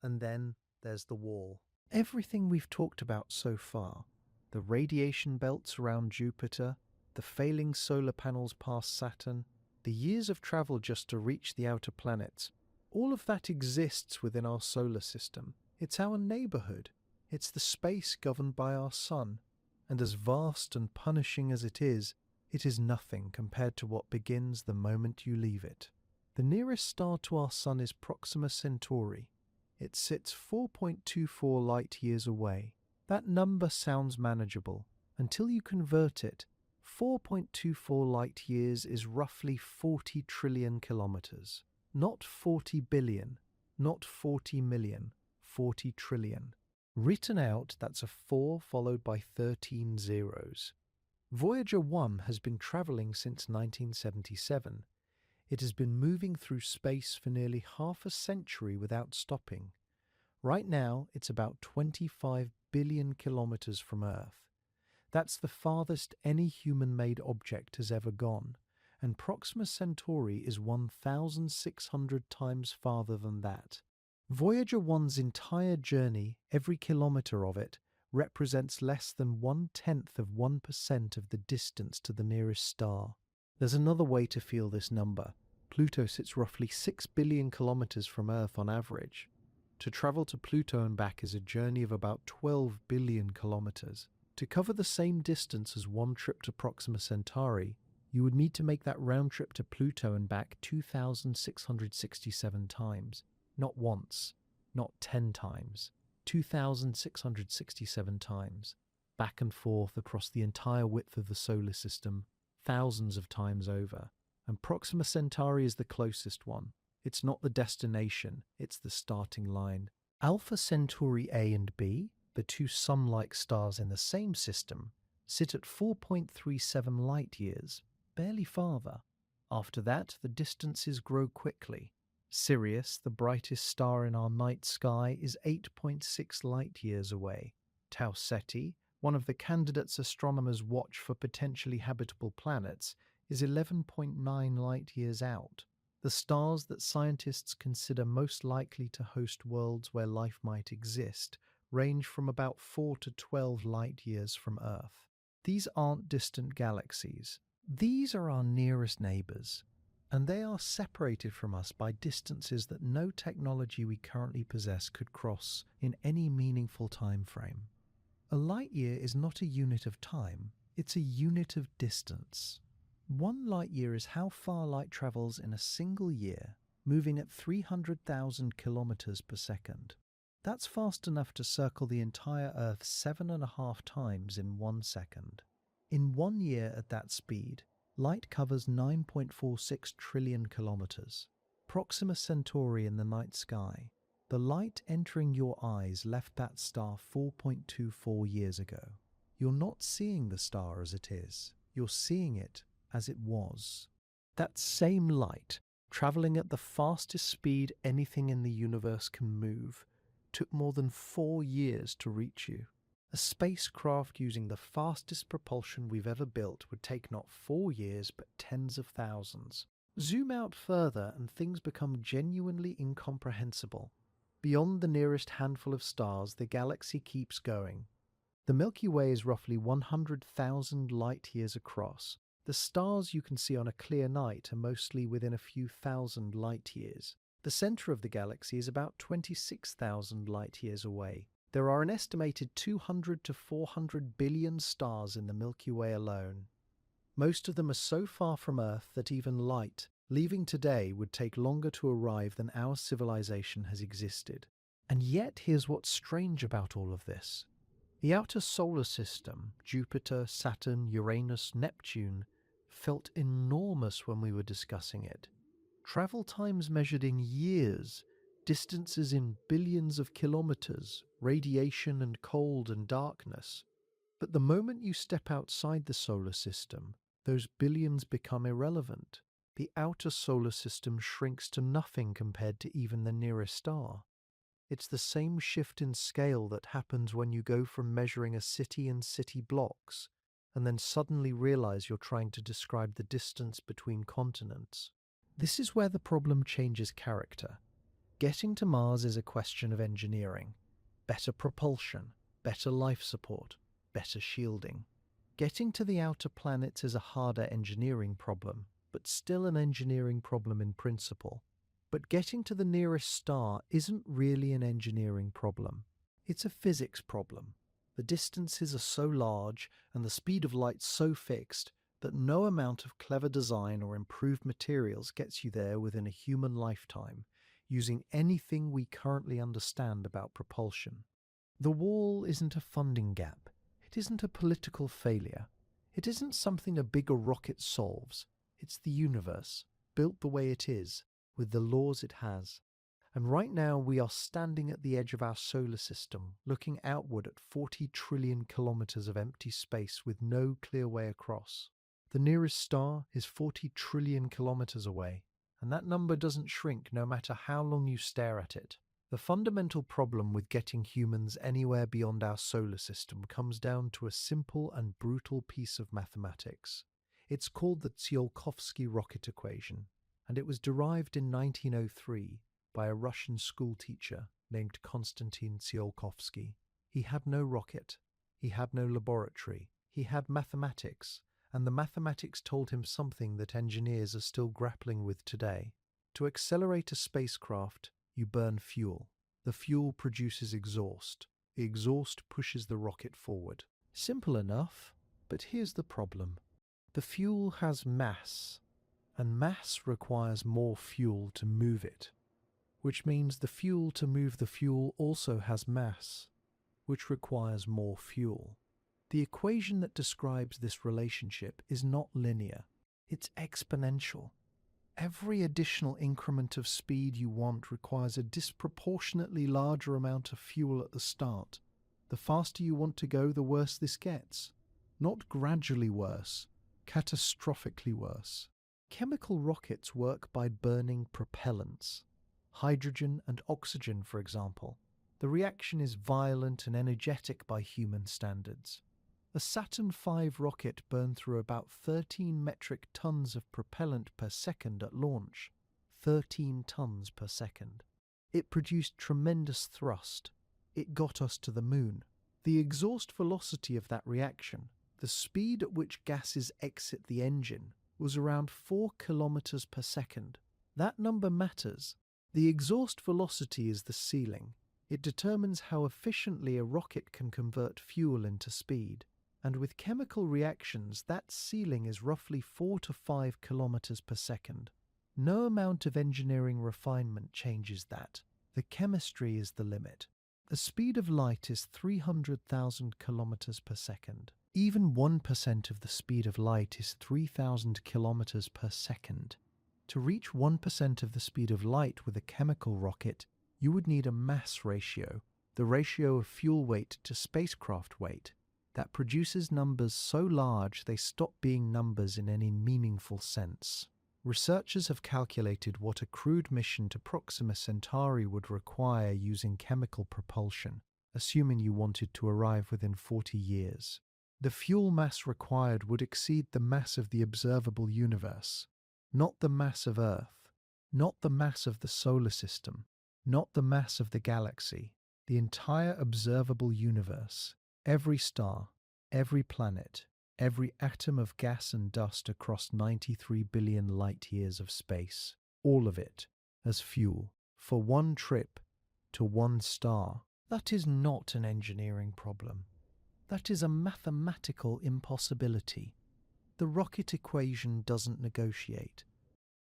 And then there's the wall. Everything we've talked about so far, the radiation belts around Jupiter, the failing solar panels past Saturn, the years of travel just to reach the outer planets, all of that exists within our solar system. It's our neighborhood. It's the space governed by our Sun. And as vast and punishing as it is nothing compared to what begins the moment you leave it. The nearest star to our Sun is Proxima Centauri. It sits 4.24 light-years away. That number sounds manageable. Until you convert it, 4.24 light-years is roughly 40 trillion kilometers. Not 40 billion, not 40 million, 40 trillion. Written out, that's a 4 followed by 13 zeros. Voyager 1 has been travelling since 1977. It has been moving through space for nearly half a century without stopping. Right now, it's about 25 billion kilometers from Earth. That's the farthest any human-made object has ever gone, and Proxima Centauri is 1,600 times farther than that. Voyager 1's entire journey, every kilometre of it, represents less than 0.1% of the distance to the nearest star. There's another way to feel this number. Pluto sits roughly 6 billion kilometres from Earth on average. To travel to Pluto and back is a journey of about 12 billion kilometres. To cover the same distance as one trip to Proxima Centauri, you would need to make that round trip to Pluto and back 2,667 times. Not once, not 10 times, 2,667 times. Back and forth across the entire width of the solar system, thousands of times over. And Proxima Centauri is the closest one. It's not the destination, it's the starting line. Alpha Centauri A and B, the two sun-like stars in the same system, sit at 4.37 light-years, barely farther. After that, the distances grow quickly. Sirius, the brightest star in our night sky, is 8.6 light-years away. Tau Ceti, one of the candidates astronomers watch for potentially habitable planets, is 11.9 light-years out. The stars that scientists consider most likely to host worlds where life might exist range from about 4 to 12 light-years from Earth. These aren't distant galaxies. These are our nearest neighbours, and they are separated from us by distances that no technology we currently possess could cross in any meaningful time frame. A light-year is not a unit of time, it's a unit of distance. 1 light-year is how far light travels in a single year, moving at 300,000 kilometers per second. That's fast enough to circle the entire Earth 7.5 times in 1 second. In 1 year at that speed, light covers 9.46 trillion kilometers. Proxima Centauri in the night sky. The light entering your eyes left that star 4.24 years ago. You're not seeing the star as it is. You're seeing it as it was. That same light, travelling at the fastest speed anything in the universe can move, took more than 4 years to reach you. A spacecraft using the fastest propulsion we've ever built would take not 4 years but tens of thousands. Zoom out further and things become genuinely incomprehensible. Beyond the nearest handful of stars, the galaxy keeps going. The Milky Way is roughly 100,000 light-years across. The stars you can see on a clear night are mostly within a few thousand light-years. The centre of the galaxy is about 26,000 light-years away. There are an estimated 200 to 400 billion stars in the Milky Way alone. Most of them are so far from Earth that even light, leaving today, would take longer to arrive than our civilization has existed. And yet here's what's strange about all of this. The outer solar system, Jupiter, Saturn, Uranus, Neptune, felt enormous when we were discussing it. Travel times measured in years, distances in billions of kilometers, radiation and cold and darkness. But the moment you step outside the solar system, those billions become irrelevant. The outer solar system shrinks to nothing compared to even the nearest star. It's the same shift in scale that happens when you go from measuring a city and city blocks, and then suddenly realize you're trying to describe the distance between continents. This is where the problem changes character. Getting to Mars is a question of engineering. Better propulsion, better life support, better shielding. Getting to the outer planets is a harder engineering problem, but still an engineering problem in principle. But getting to the nearest star isn't really an engineering problem. It's a physics problem. The distances are so large and the speed of light so fixed that no amount of clever design or improved materials gets you there within a human lifetime, using anything we currently understand about propulsion. The wall isn't a funding gap. It isn't a political failure. It isn't something a bigger rocket solves. It's the universe, built the way it is, with the laws it has. And right now we are standing at the edge of our solar system, looking outward at 40 trillion kilometers of empty space with no clear way across. The nearest star is 40 trillion kilometers away, and that number doesn't shrink no matter how long you stare at it. The fundamental problem with getting humans anywhere beyond our solar system comes down to a simple and brutal piece of mathematics. It's called the Tsiolkovsky rocket equation, and it was derived in 1903 by a Russian schoolteacher named Konstantin Tsiolkovsky. He had no rocket, he had no laboratory, he had mathematics, and the mathematics told him something that engineers are still grappling with today. To accelerate a spacecraft, you burn fuel. The fuel produces exhaust. The exhaust pushes the rocket forward. Simple enough, but here's the problem. The fuel has mass, and mass requires more fuel to move it, which means the fuel to move the fuel also has mass, which requires more fuel. The equation that describes this relationship is not linear, it's exponential. Every additional increment of speed you want requires a disproportionately larger amount of fuel at the start. The faster you want to go, the worse this gets. Not gradually worse, catastrophically worse. Chemical rockets work by burning propellants. Hydrogen and oxygen, for example. The reaction is violent and energetic by human standards. A Saturn V rocket burned through about 13 metric tons of propellant per second at launch. 13 tons per second. It produced tremendous thrust. It got us to the moon. The exhaust velocity of that reaction, the speed at which gases exit the engine, was around 4 kilometers per second. That number matters. The exhaust velocity is the ceiling. It determines how efficiently a rocket can convert fuel into speed. And with chemical reactions, that ceiling is roughly 4 to 5 kilometers per second. No amount of engineering refinement changes that. The chemistry is the limit. The speed of light is 300,000 kilometers per second. Even 1% of the speed of light is 3,000 kilometers per second. To reach 1% of the speed of light with a chemical rocket, you would need a mass ratio, the ratio of fuel weight to spacecraft weight, that produces numbers so large they stop being numbers in any meaningful sense. Researchers have calculated what a crewed mission to Proxima Centauri would require using chemical propulsion, assuming you wanted to arrive within 40 years. The fuel mass required would exceed the mass of the observable universe, not the mass of Earth, not the mass of the solar system, not the mass of the galaxy, the entire observable universe. Every star, every planet, every atom of gas and dust across 93 billion light-years of space, all of it as fuel for one trip to one star. That is not an engineering problem. That is a mathematical impossibility. The rocket equation doesn't negotiate.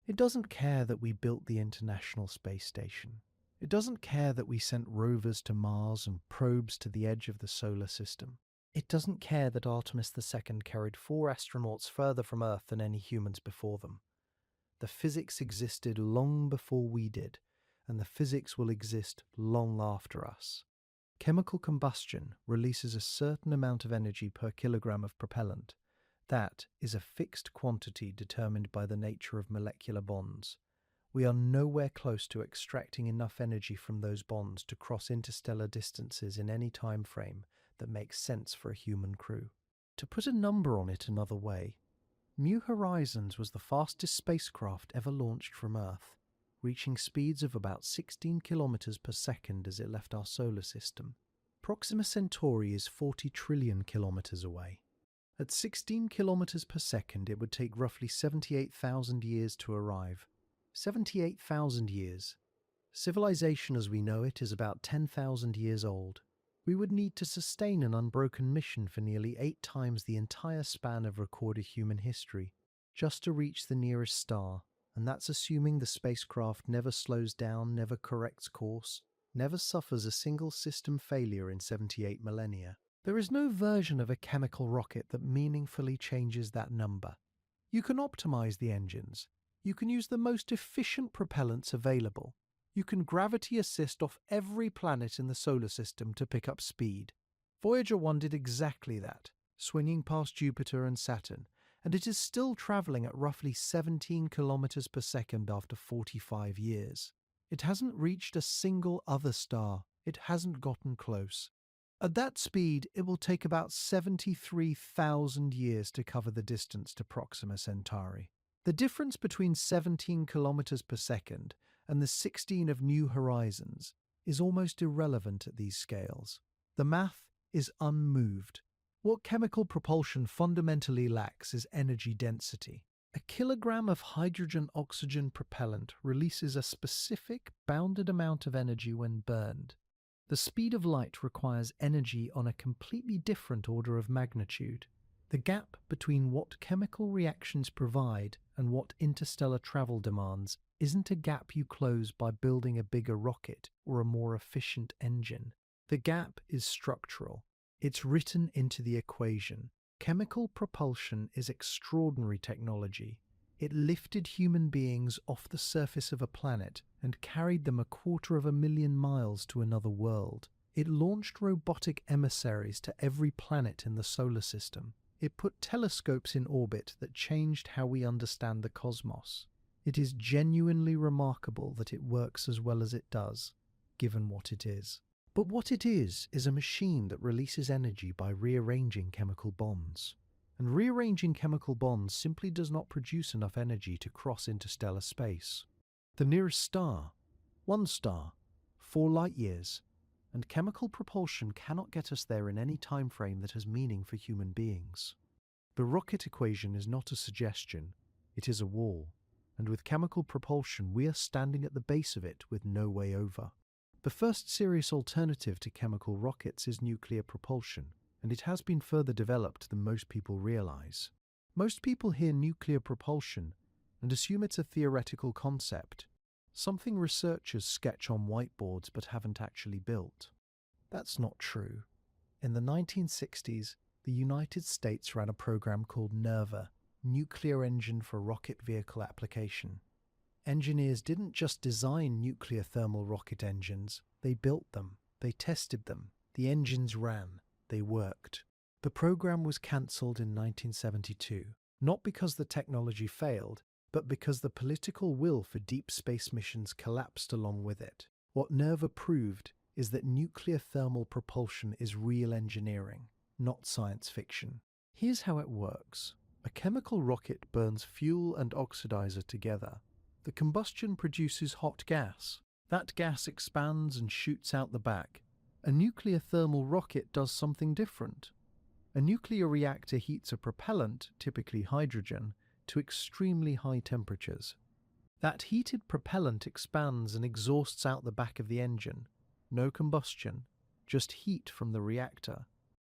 It doesn't care that we built the International Space Station. It doesn't care that we sent rovers to Mars and probes to the edge of the solar system. It doesn't care that Artemis II carried 4 astronauts further from Earth than any humans before them. The physics existed long before we did, and the physics will exist long after us. Chemical combustion releases a certain amount of energy per kilogram of propellant. That is a fixed quantity determined by the nature of molecular bonds. We are nowhere close to extracting enough energy from those bonds to cross interstellar distances in any time frame that makes sense for a human crew. To put a number on it another way, New Horizons was the fastest spacecraft ever launched from Earth, reaching speeds of about 16 kilometers per second as it left our solar system. Proxima Centauri is 40 trillion kilometers away. At 16 kilometers per second, it would take roughly 78,000 years to arrive. 78,000 years. Civilization as we know it is about 10,000 years old. We would need to sustain an unbroken mission for nearly 8 times the entire span of recorded human history, just to reach the nearest star, and that's assuming the spacecraft never slows down, never corrects course, never suffers a single system failure in 78 millennia. There is no version of a chemical rocket that meaningfully changes that number. You can optimize the engines. You can use the most efficient propellants available. You can gravity assist off every planet in the solar system to pick up speed. Voyager 1 did exactly that, swinging past Jupiter and Saturn, and it is still traveling at roughly 17 kilometers per second after 45 years. It hasn't reached a single other star. It hasn't gotten close. At that speed, it will take about 73,000 years to cover the distance to Proxima Centauri. The difference between 17 kilometers per second and the 16 of New Horizons is almost irrelevant at these scales. The math is unmoved. What chemical propulsion fundamentally lacks is energy density. A kilogram of hydrogen-oxygen propellant releases a specific bounded amount of energy when burned. The speed of light requires energy on a completely different order of magnitude. The gap between what chemical reactions provide and what interstellar travel demands isn't a gap you close by building a bigger rocket or a more efficient engine. The gap is structural. It's written into the equation. Chemical propulsion is extraordinary technology. It lifted human beings off the surface of a planet and carried them 250,000 miles to another world. It launched robotic emissaries to every planet in the solar system. It put telescopes in orbit that changed how we understand the cosmos. It is genuinely remarkable that it works as well as it does, given what it is. But what it is a machine that releases energy by rearranging chemical bonds. And rearranging chemical bonds simply does not produce enough energy to cross interstellar space. The nearest star, one star, 4 light-years, and chemical propulsion cannot get us there in any time frame that has meaning for human beings. The rocket equation is not a suggestion, it is a wall, and with chemical propulsion we are standing at the base of it with no way over. The first serious alternative to chemical rockets is nuclear propulsion, and it has been further developed than most people realize. Most people hear nuclear propulsion and assume it's a theoretical concept, something researchers sketch on whiteboards but haven't actually built. That's not true. In the 1960s, the United States ran a program called NERVA, Nuclear Engine for Rocket Vehicle Application. Engineers didn't just design nuclear thermal rocket engines, they built them, they tested them, the engines ran, they worked. The program was cancelled in 1972, not because the technology failed, but because the political will for deep space missions collapsed along with it. What NERVA proved is that nuclear thermal propulsion is real engineering, not science fiction. Here's how it works. A chemical rocket burns fuel and oxidizer together. The combustion produces hot gas. That gas expands and shoots out the back. A nuclear thermal rocket does something different. A nuclear reactor heats a propellant, typically hydrogen, to extremely high temperatures. That heated propellant expands and exhausts out the back of the engine. No combustion, just heat from the reactor.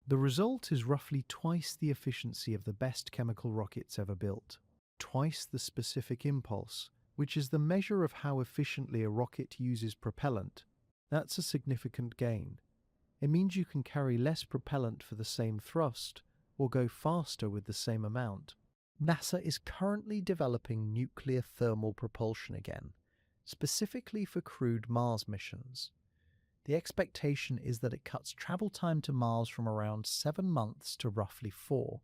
The result is roughly twice the efficiency of the best chemical rockets ever built. Twice the specific impulse, which is the measure of how efficiently a rocket uses propellant. That's a significant gain. It means you can carry less propellant for the same thrust, or go faster with the same amount. NASA is currently developing nuclear thermal propulsion again, specifically for crewed Mars missions. The expectation is that it cuts travel time to Mars from around 7 months to roughly 4.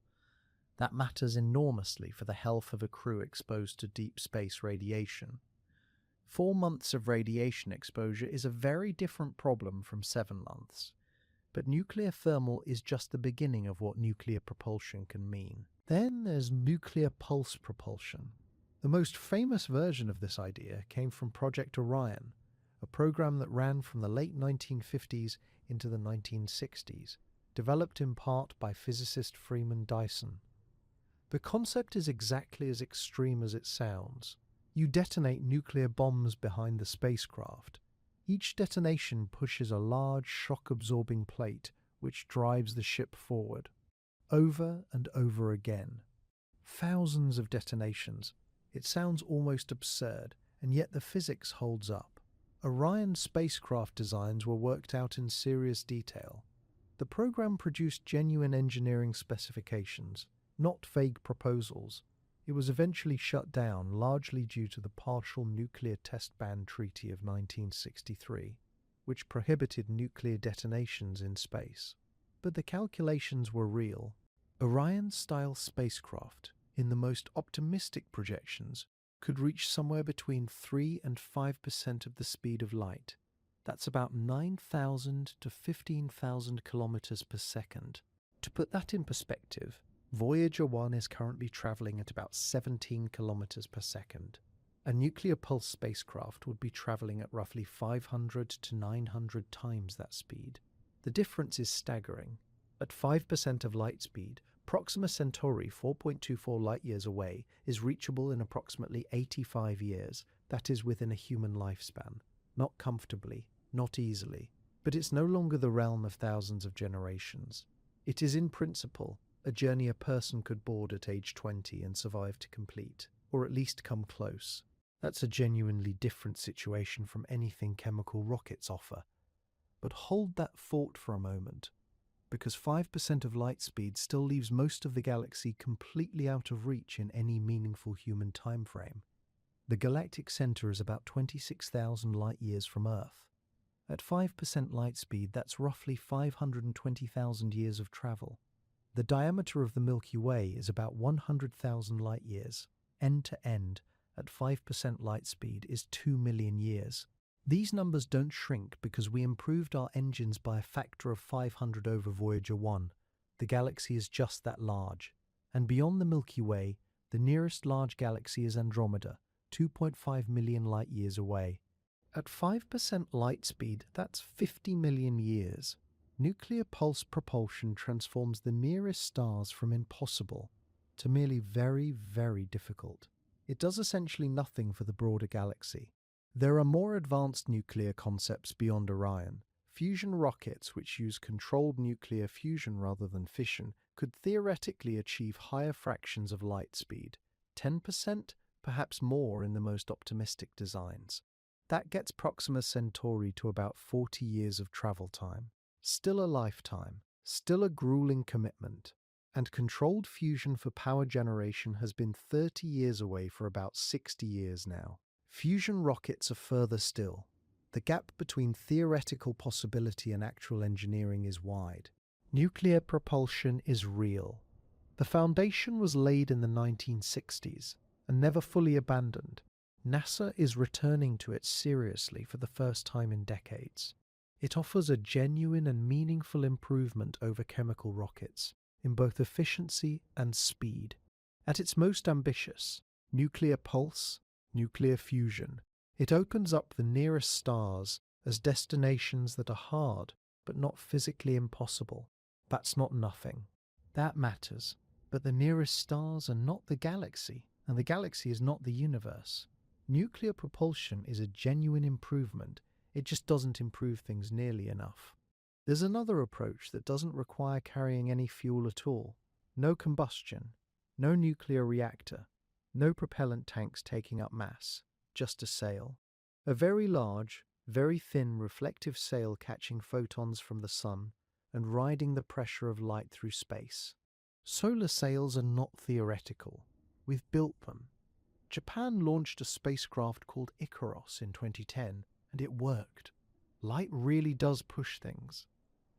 That matters enormously for the health of a crew exposed to deep space radiation. 4 months of radiation exposure is a very different problem from 7 months. But nuclear thermal is just the beginning of what nuclear propulsion can mean. Then there's nuclear pulse propulsion. The most famous version of this idea came from Project Orion, a program that ran from the late 1950s into the 1960s, developed in part by physicist Freeman Dyson. The concept is exactly as extreme as it sounds. You detonate nuclear bombs behind the spacecraft. Each detonation pushes a large shock-absorbing plate which drives the ship forward, over and over again. Thousands of detonations. It sounds almost absurd, and yet the physics holds up. Orion spacecraft designs were worked out in serious detail. The program produced genuine engineering specifications, not vague proposals. It was eventually shut down largely due to the Partial Nuclear Test Ban Treaty of 1963, which prohibited nuclear detonations in space. But the calculations were real. Orion-style spacecraft, in the most optimistic projections, could reach somewhere between 3 and 5% of the speed of light. That's about 9,000 to 15,000 kilometers per second. To put that in perspective, Voyager 1 is currently traveling at about 17 kilometers per second. A nuclear pulse spacecraft would be traveling at roughly 500 to 900 times that speed. The difference is staggering. At 5% of light speed, Proxima Centauri, 4.24 light-years away, is reachable in approximately 85 years, that is within a human lifespan. Not comfortably, not easily. But it's no longer the realm of thousands of generations. It is, in principle, a journey a person could board at age 20 and survive to complete, or at least come close. That's a genuinely different situation from anything chemical rockets offer. But hold that thought for a moment, because 5% of light speed still leaves most of the galaxy completely out of reach in any meaningful human time frame. The galactic center is about 26,000 light-years from Earth. At 5% light speed, that's roughly 520,000 years of travel. The diameter of the Milky Way is about 100,000 light-years. End to end, at 5% light speed, is 2 million years. These numbers don't shrink because we improved our engines by a factor of 500 over Voyager 1. The galaxy is just that large. And beyond the Milky Way, the nearest large galaxy is Andromeda, 2.5 million light-years away. At 5% light speed, that's 50 million years. Nuclear pulse propulsion transforms the nearest stars from impossible to merely very, very difficult. It does essentially nothing for the broader galaxy. There are more advanced nuclear concepts beyond Orion. Fusion rockets, which use controlled nuclear fusion rather than fission, could theoretically achieve higher fractions of light speed, 10%, perhaps more in the most optimistic designs. That gets Proxima Centauri to about 40 years of travel time. Still a lifetime, still a grueling commitment. And controlled fusion for power generation has been 30 years away for about 60 years now. Fusion rockets are further still. The gap between theoretical possibility and actual engineering is wide. Nuclear propulsion is real. The foundation was laid in the 1960s and never fully abandoned. NASA is returning to it seriously for the first time in decades. It offers a genuine and meaningful improvement over chemical rockets in both efficiency and speed. At its most ambitious, nuclear pulse, nuclear fusion, it opens up the nearest stars as destinations that are hard but not physically impossible. That's not nothing. That matters. But the nearest stars are not the galaxy, and the galaxy is not the universe. Nuclear propulsion is a genuine improvement. It just doesn't improve things nearly enough. There's another approach that doesn't require carrying any fuel at all. No combustion, no nuclear reactor, no propellant tanks taking up mass, just a sail. A very large, very thin reflective sail catching photons from the sun and riding the pressure of light through space. Solar sails are not theoretical. We've built them. Japan launched a spacecraft called Icaros in 2010, and it worked. Light really does push things.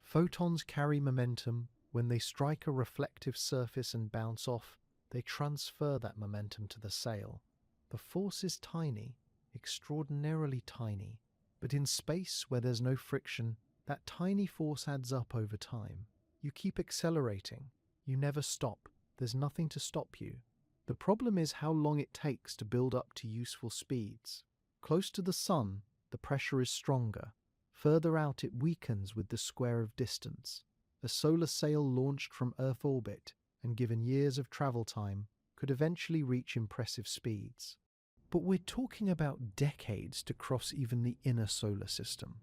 Photons carry momentum. When they strike a reflective surface and bounce off, they transfer that momentum to the sail. The force is tiny, extraordinarily tiny. But in space, where there's no friction, that tiny force adds up over time. You keep accelerating. You never stop. There's nothing to stop you. The problem is how long it takes to build up to useful speeds. Close to the sun, the pressure is stronger. Further out, it weakens with the square of distance. A solar sail launched from Earth orbit and given years of travel time could eventually reach impressive speeds. But we're talking about decades to cross even the inner solar system.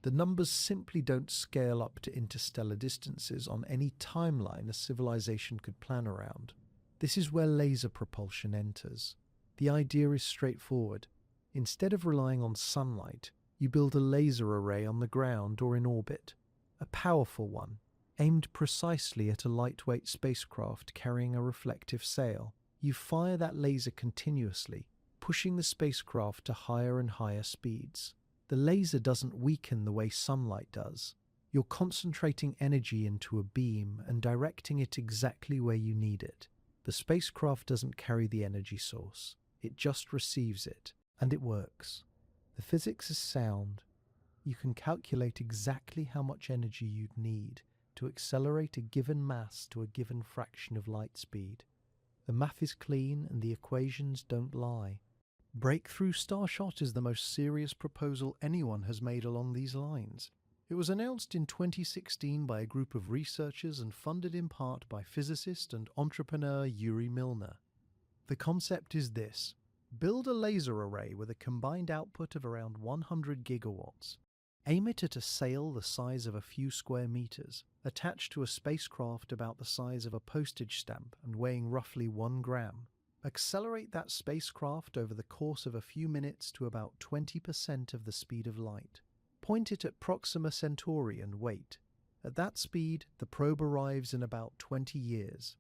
The numbers simply don't scale up to interstellar distances on any timeline a civilization could plan around. This is where laser propulsion enters. The idea is straightforward. Instead of relying on sunlight, you build a laser array on the ground or in orbit. A powerful one, aimed precisely at a lightweight spacecraft carrying a reflective sail. You fire that laser continuously, pushing the spacecraft to higher and higher speeds. The laser doesn't weaken the way sunlight does. You're concentrating energy into a beam and directing it exactly where you need it. The spacecraft doesn't carry the energy source. It just receives it, and it works. The physics is sound. You can calculate exactly how much energy you'd need to accelerate a given mass to a given fraction of light speed. The math is clean and the equations don't lie. Breakthrough Starshot is the most serious proposal anyone has made along these lines. It was announced in 2016 by a group of researchers and funded in part by physicist and entrepreneur Yuri Milner. The concept is this: build a laser array with a combined output of around 100 gigawatts. Aim it at a sail the size of a few square meters, attached to a spacecraft about the size of a postage stamp and weighing roughly 1 gram. Accelerate that spacecraft over the course of a few minutes to about 20% of the speed of light. Point it at Proxima Centauri and wait. At that speed, the probe arrives in about 20 years.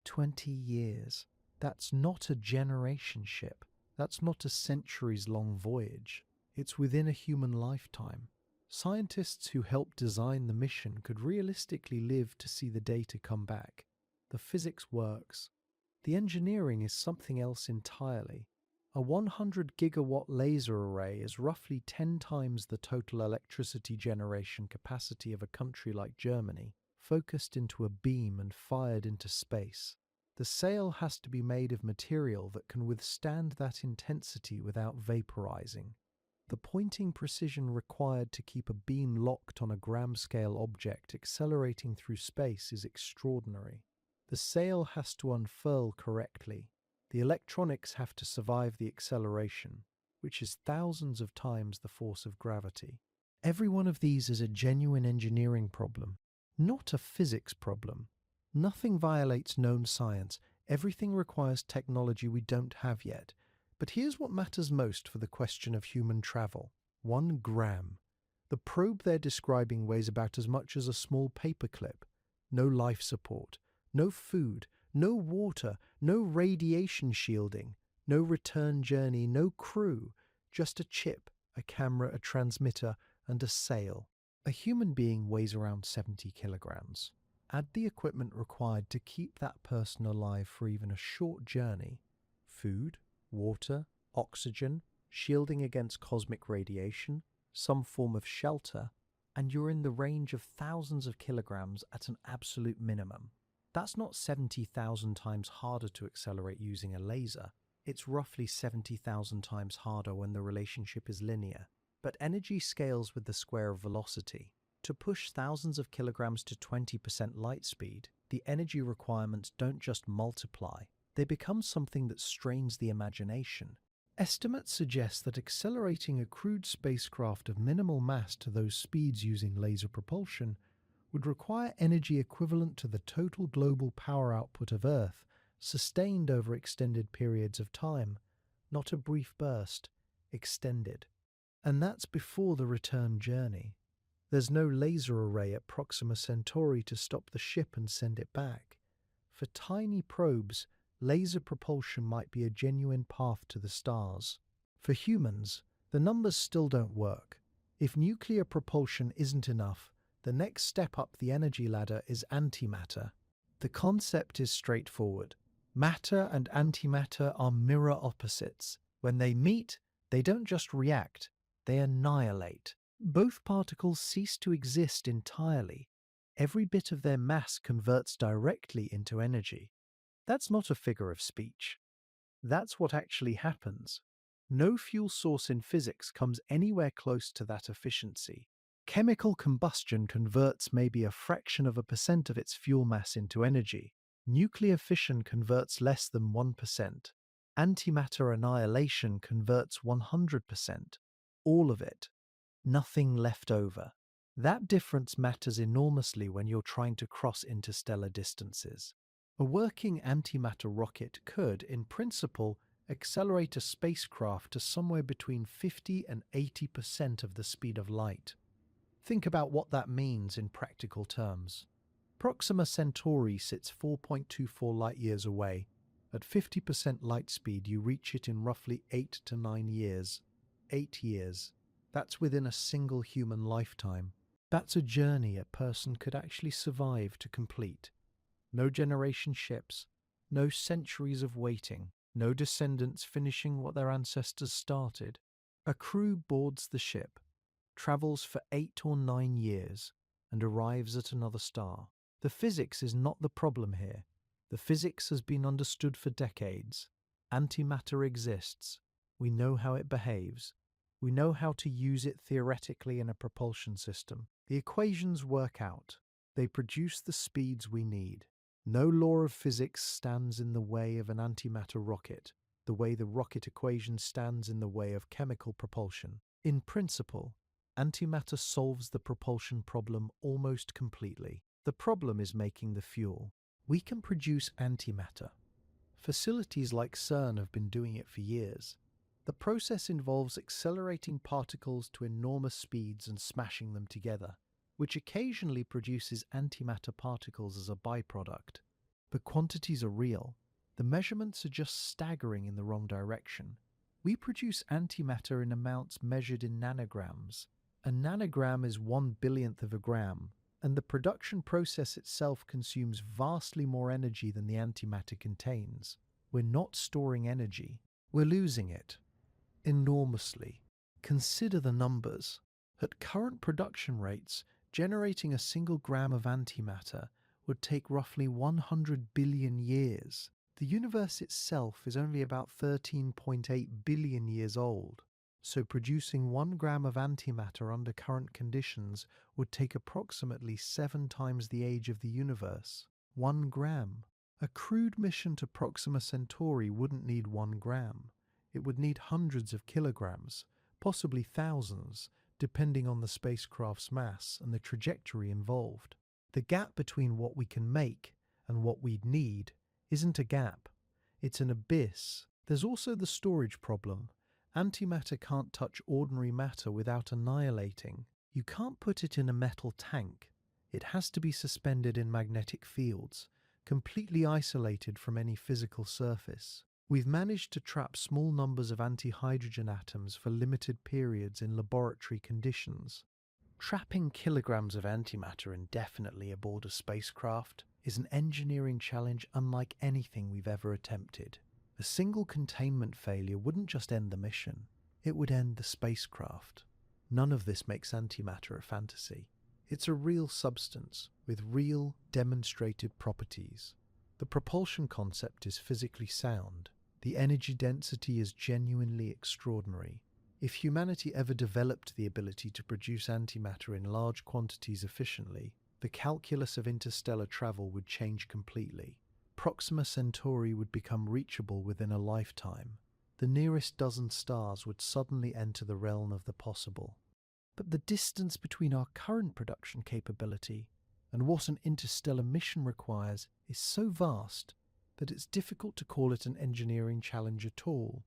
20 years. That's not a generation ship. That's not a centuries-long voyage. It's within a human lifetime. Scientists who helped design the mission could realistically live to see the data come back. The physics works. The engineering is something else entirely. A 100 gigawatt laser array is roughly 10 times the total electricity generation capacity of a country like Germany, focused into a beam and fired into space. The sail has to be made of material that can withstand that intensity without vaporizing. The pointing precision required to keep a beam locked on a gram-scale object accelerating through space is extraordinary. The sail has to unfurl correctly. The electronics have to survive the acceleration, which is thousands of times the force of gravity. Every one of these is a genuine engineering problem, not a physics problem. Nothing violates known science. Everything requires technology we don't have yet. But here's what matters most for the question of human travel. 1 gram. The probe they're describing weighs about as much as a small paperclip. No life support, no food, no water, no radiation shielding, no return journey, no crew, just a chip, a camera, a transmitter, and a sail. A human being weighs around 70 kilograms. Add the equipment required to keep that person alive for even a short journey. Food, water, oxygen, shielding against cosmic radiation, some form of shelter, and you're in the range of thousands of kilograms at an absolute minimum. That's not 70,000 times harder to accelerate using a laser. It's roughly 70,000 times harder when the relationship is linear. But energy scales with the square of velocity. To push thousands of kilograms to 20% light speed, the energy requirements don't just multiply. They become something that strains the imagination. Estimates suggest that accelerating a crewed spacecraft of minimal mass to those speeds using laser propulsion would require energy equivalent to the total global power output of Earth, sustained over extended periods of time, not a brief burst, extended. And that's before the return journey. There's no laser array at Proxima Centauri to stop the ship and send it back. For tiny probes, laser propulsion might be a genuine path to the stars. For humans, the numbers still don't work. If nuclear propulsion isn't enough, the next step up the energy ladder is antimatter. The concept is straightforward. Matter and antimatter are mirror opposites. When they meet, they don't just react, they annihilate. Both particles cease to exist entirely. Every bit of their mass converts directly into energy. That's not a figure of speech. That's what actually happens. No fuel source in physics comes anywhere close to that efficiency. Chemical combustion converts maybe a fraction of a percent of its fuel mass into energy. Nuclear fission converts less than 1%. Antimatter annihilation converts 100%. All of it. Nothing left over. That difference matters enormously when you're trying to cross interstellar distances. A working antimatter rocket could, in principle, accelerate a spacecraft to somewhere between 50 and 80% of the speed of light. Think about what that means in practical terms. Proxima Centauri sits 4.24 light-years away. At 50% light speed, you reach it in roughly 8 to 9 years. 8 years. That's within a single human lifetime. That's a journey a person could actually survive to complete. No generation ships, no centuries of waiting, no descendants finishing what their ancestors started. A crew boards the ship, travels for 8 or 9 years, and arrives at another star. The physics is not the problem here. The physics has been understood for decades. Antimatter exists. We know how it behaves. We know how to use it theoretically in a propulsion system. The equations work out. They produce the speeds we need. No law of physics stands in the way of an antimatter rocket, the way the rocket equation stands in the way of chemical propulsion. In principle, Antimatter solves the propulsion problem almost completely. The problem is making the fuel. We can produce antimatter. Facilities like CERN have been doing it for years. The process involves accelerating particles to enormous speeds and smashing them together, which occasionally produces antimatter particles as a byproduct. The quantities are real. The measurements are just staggering in the wrong direction. We produce antimatter in amounts measured in nanograms. A nanogram is 1/1000th of a gram, and the production process itself consumes vastly more energy than the antimatter contains. We're not storing energy. We're losing it. Enormously. Consider the numbers. At current production rates, generating a single gram of antimatter would take roughly 100 billion years. The universe itself is only about 13.8 billion years old, so producing 1 gram of antimatter under current conditions would take approximately 7 times the age of the universe. 1 gram. A crewed mission to Proxima Centauri wouldn't need 1 gram. It would need hundreds of kilograms, possibly thousands, depending on the spacecraft's mass and the trajectory involved. The gap between what we can make and what we'd need isn't a gap, it's an abyss. There's also the storage problem. Antimatter can't touch ordinary matter without annihilating. You can't put it in a metal tank. It has to be suspended in magnetic fields, completely isolated from any physical surface. We've managed to trap small numbers of antihydrogen atoms for limited periods in laboratory conditions. Trapping kilograms of antimatter indefinitely aboard a spacecraft is an engineering challenge unlike anything we've ever attempted. A single containment failure wouldn't just end the mission, it would end the spacecraft. None of this makes antimatter a fantasy. It's a real substance with real, demonstrated properties. The propulsion concept is physically sound. The energy density is genuinely extraordinary. If humanity ever developed the ability to produce antimatter in large quantities efficiently, the calculus of interstellar travel would change completely. Proxima Centauri would become reachable within a lifetime. The nearest dozen stars would suddenly enter the realm of the possible. But the distance between our current production capability and what an interstellar mission requires is so vast that it's difficult to call it an engineering challenge at all.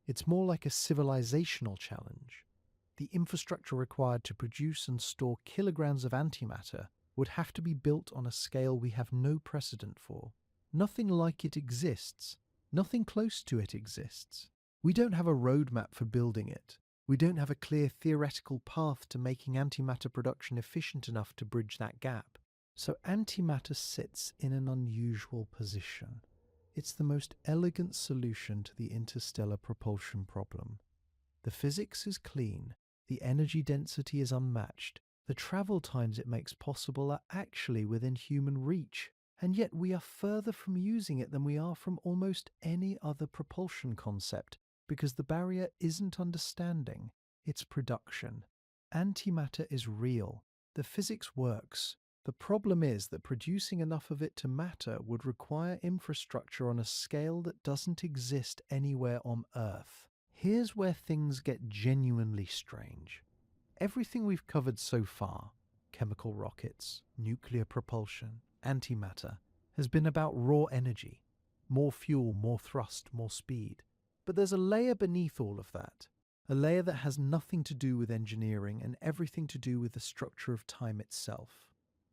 It's more like a civilizational challenge. The infrastructure required to produce and store kilograms of antimatter would have to be built on a scale we have no precedent for. Nothing like it exists. Nothing close to it exists. We don't have a roadmap for building it. We don't have a clear theoretical path to making antimatter production efficient enough to bridge that gap. So antimatter sits in an unusual position. It's the most elegant solution to the interstellar propulsion problem. The physics is clean, the energy density is unmatched, the travel times it makes possible are actually within human reach, and yet we are further from using it than we are from almost any other propulsion concept, because the barrier isn't understanding, it's production. Antimatter is real. The physics works. The problem is that producing enough of it to matter would require infrastructure on a scale that doesn't exist anywhere on Earth. Here's where things get genuinely strange. Everything we've covered so far, chemical rockets, nuclear propulsion, antimatter, has been about raw energy. More fuel, more thrust, more speed. But there's a layer beneath all of that. A layer that has nothing to do with engineering and everything to do with the structure of time itself.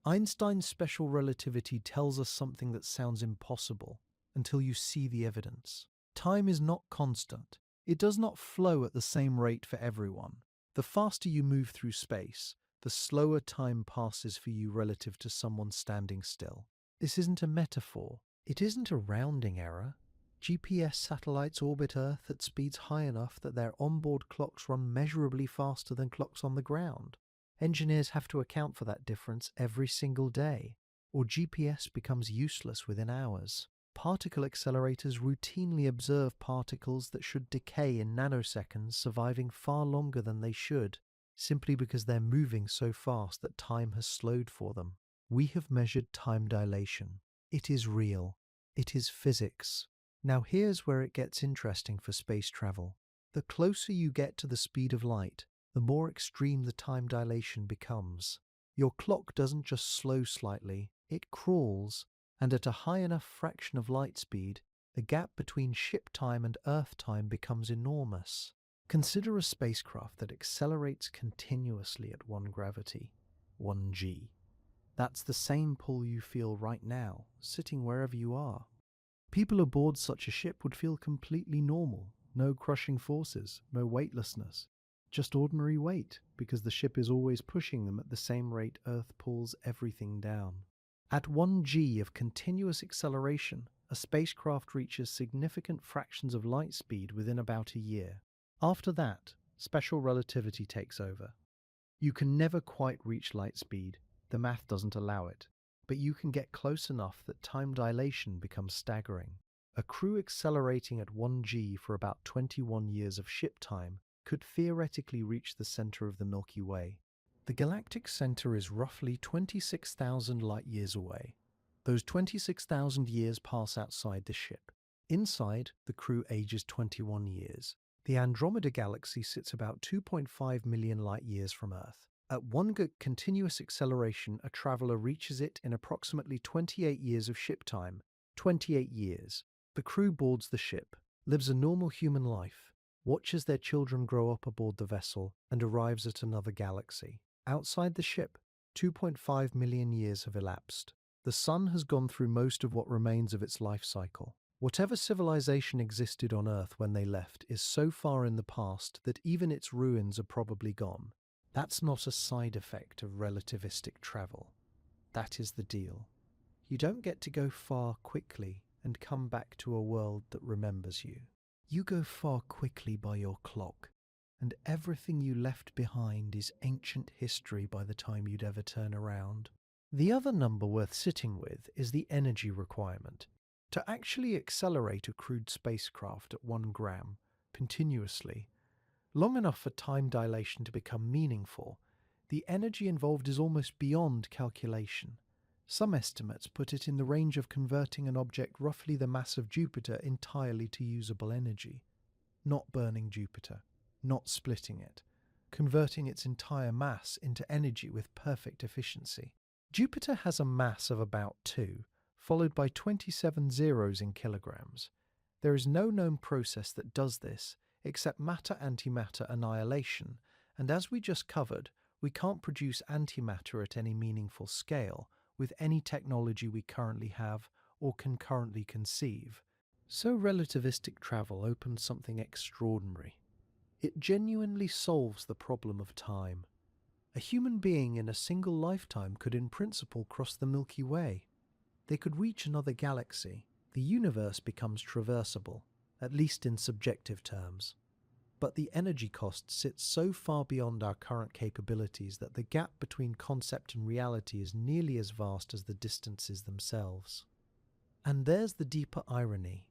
Einstein's special relativity tells us something that sounds impossible until you see the evidence. Time is not constant. It does not flow at the same rate for everyone. The faster you move through space, the slower time passes for you relative to someone standing still. This isn't a metaphor. It isn't a rounding error. GPS satellites orbit Earth at speeds high enough that their onboard clocks run measurably faster than clocks on the ground. Engineers have to account for that difference every single day, or GPS becomes useless within hours. Particle accelerators routinely observe particles that should decay in nanoseconds surviving far longer than they should, simply because they're moving so fast that time has slowed for them. We have measured time dilation. It is real. It is physics. Now here's where it gets interesting for space travel. The closer you get to the speed of light, the more extreme the time dilation becomes. Your clock doesn't just slow slightly, it crawls, and at a high enough fraction of light speed, the gap between ship time and Earth time becomes enormous. Consider a spacecraft that accelerates continuously at 1 gravity, 1g. That's the same pull you feel right now, sitting wherever you are. People aboard such a ship would feel completely normal. No crushing forces, no weightlessness. Just ordinary weight, because the ship is always pushing them at the same rate Earth pulls everything down. At 1g of continuous acceleration, a spacecraft reaches significant fractions of light speed within about a year. After that, special relativity takes over. You can never quite reach light speed, the math doesn't allow it, but you can get close enough that time dilation becomes staggering. A crew accelerating at 1g for about 21 years of ship time could theoretically reach the center of the Milky Way. The galactic center is roughly 26,000 light-years away. Those 26,000 years pass outside the ship. Inside, the crew ages 21 years. The Andromeda Galaxy sits about 2.5 million light-years from Earth. At 1 continuous acceleration, a traveler reaches it in approximately 28 years of ship time. 28 years. The crew boards the ship, lives a normal human life, watches their children grow up aboard the vessel, and arrives at another galaxy. Outside the ship, 2.5 million years have elapsed. The Sun has gone through most of what remains of its life cycle. Whatever civilization existed on Earth when they left is so far in the past that even its ruins are probably gone. That's not a side effect of relativistic travel. That is the deal. You don't get to go far quickly and come back to a world that remembers you. You go far quickly by your clock, and everything you left behind is ancient history by the time you'd ever turn around. The other number worth sitting with is the energy requirement. To actually accelerate a crewed spacecraft at 1 gram continuously, long enough for time dilation to become meaningful, the energy involved is almost beyond calculation. Some estimates put it in the range of converting an object roughly the mass of Jupiter entirely to usable energy. Not burning Jupiter, not splitting it, converting its entire mass into energy with perfect efficiency. Jupiter has a mass of about 2, followed by 27 zeros in kilograms. There is no known process that does this except matter-antimatter annihilation, and as we just covered, we can't produce antimatter at any meaningful scale with any technology we currently have or can currently conceive. So relativistic travel opens something extraordinary. It genuinely solves the problem of time. A human being in a single lifetime could in principle cross the Milky Way. They could reach another galaxy. The universe becomes traversable, at least in subjective terms. But the energy cost sits so far beyond our current capabilities that the gap between concept and reality is nearly as vast as the distances themselves. And there's the deeper irony.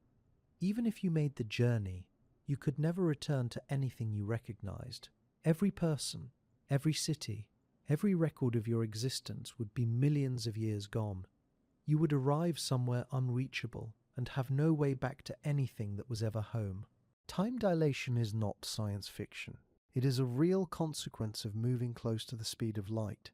Even if you made the journey, you could never return to anything you recognized. Every person, every city, every record of your existence would be millions of years gone. You would arrive somewhere unreachable and have no way back to anything that was ever home. Time dilation is not science fiction. It is a real consequence of moving close to the speed of light.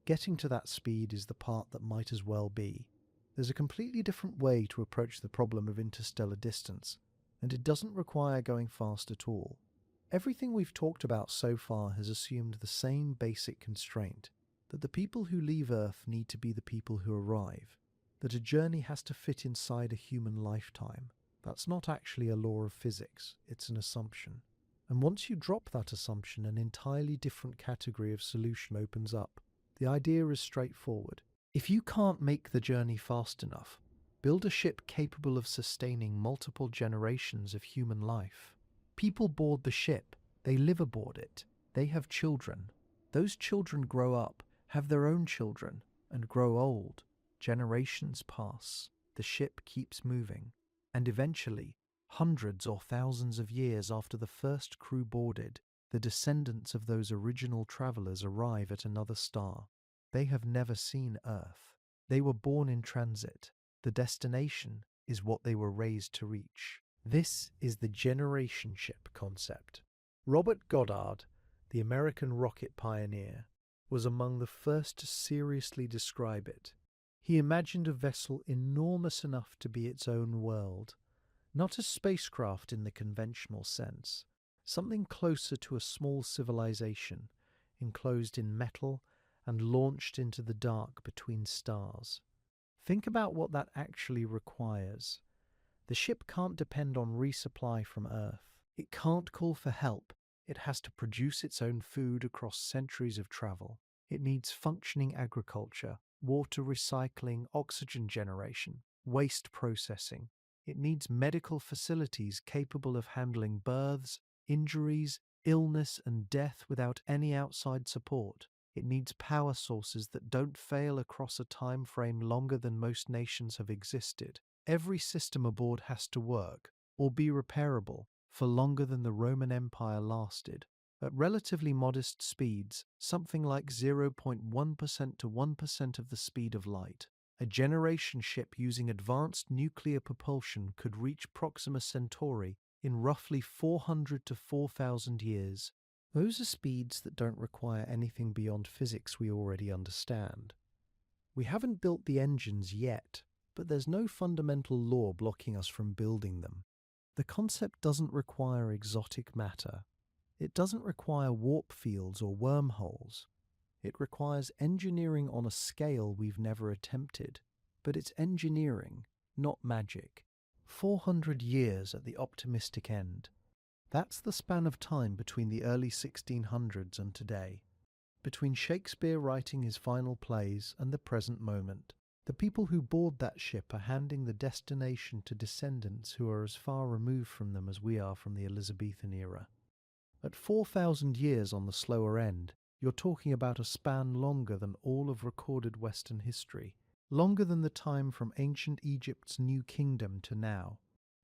Getting to that speed is the part that might as well be. There's a completely different way to approach the problem of interstellar distance, and it doesn't require going fast at all. Everything we've talked about so far has assumed the same basic constraint, that the people who leave Earth need to be the people who arrive, that a journey has to fit inside a human lifetime. That's not actually a law of physics, it's an assumption. And once you drop that assumption, an entirely different category of solution opens up. The idea is straightforward. If you can't make the journey fast enough, build a ship capable of sustaining multiple generations of human life. People board the ship, they live aboard it, they have children. Those children grow up, have their own children, and grow old. Generations pass, the ship keeps moving. And eventually, hundreds or thousands of years after the first crew boarded, the descendants of those original travelers arrive at another star. They have never seen Earth. They were born in transit. The destination is what they were raised to reach. This is the generation ship concept. Robert Goddard, the American rocket pioneer, was among the first to seriously describe it. He imagined a vessel enormous enough to be its own world, not a spacecraft in the conventional sense, something closer to a small civilization, enclosed in metal and launched into the dark between stars. Think about what that actually requires. The ship can't depend on resupply from Earth. It can't call for help. It has to produce its own food across centuries of travel. It needs functioning agriculture, water recycling, oxygen generation, waste processing. It needs medical facilities capable of handling births, injuries, illness, and death without any outside support. It needs power sources that don't fail across a time frame longer than most nations have existed. Every system aboard has to work, or be repairable, for longer than the Roman Empire lasted. At relatively modest speeds, something like 0.1% to 1% of the speed of light, a generation ship using advanced nuclear propulsion could reach Proxima Centauri in roughly 400 to 4,000 years. Those are speeds that don't require anything beyond physics we already understand. We haven't built the engines yet, but there's no fundamental law blocking us from building them. The concept doesn't require exotic matter. It doesn't require warp fields or wormholes. It requires engineering on a scale we've never attempted. But it's engineering, not magic. 400 years at the optimistic end. That's the span of time between the early 1600s and today. Between Shakespeare writing his final plays and the present moment. The people who board that ship are handing the destination to descendants who are as far removed from them as we are from the Elizabethan era. At 4,000 years on the slower end, you're talking about a span longer than all of recorded Western history, longer than the time from ancient Egypt's New Kingdom to now.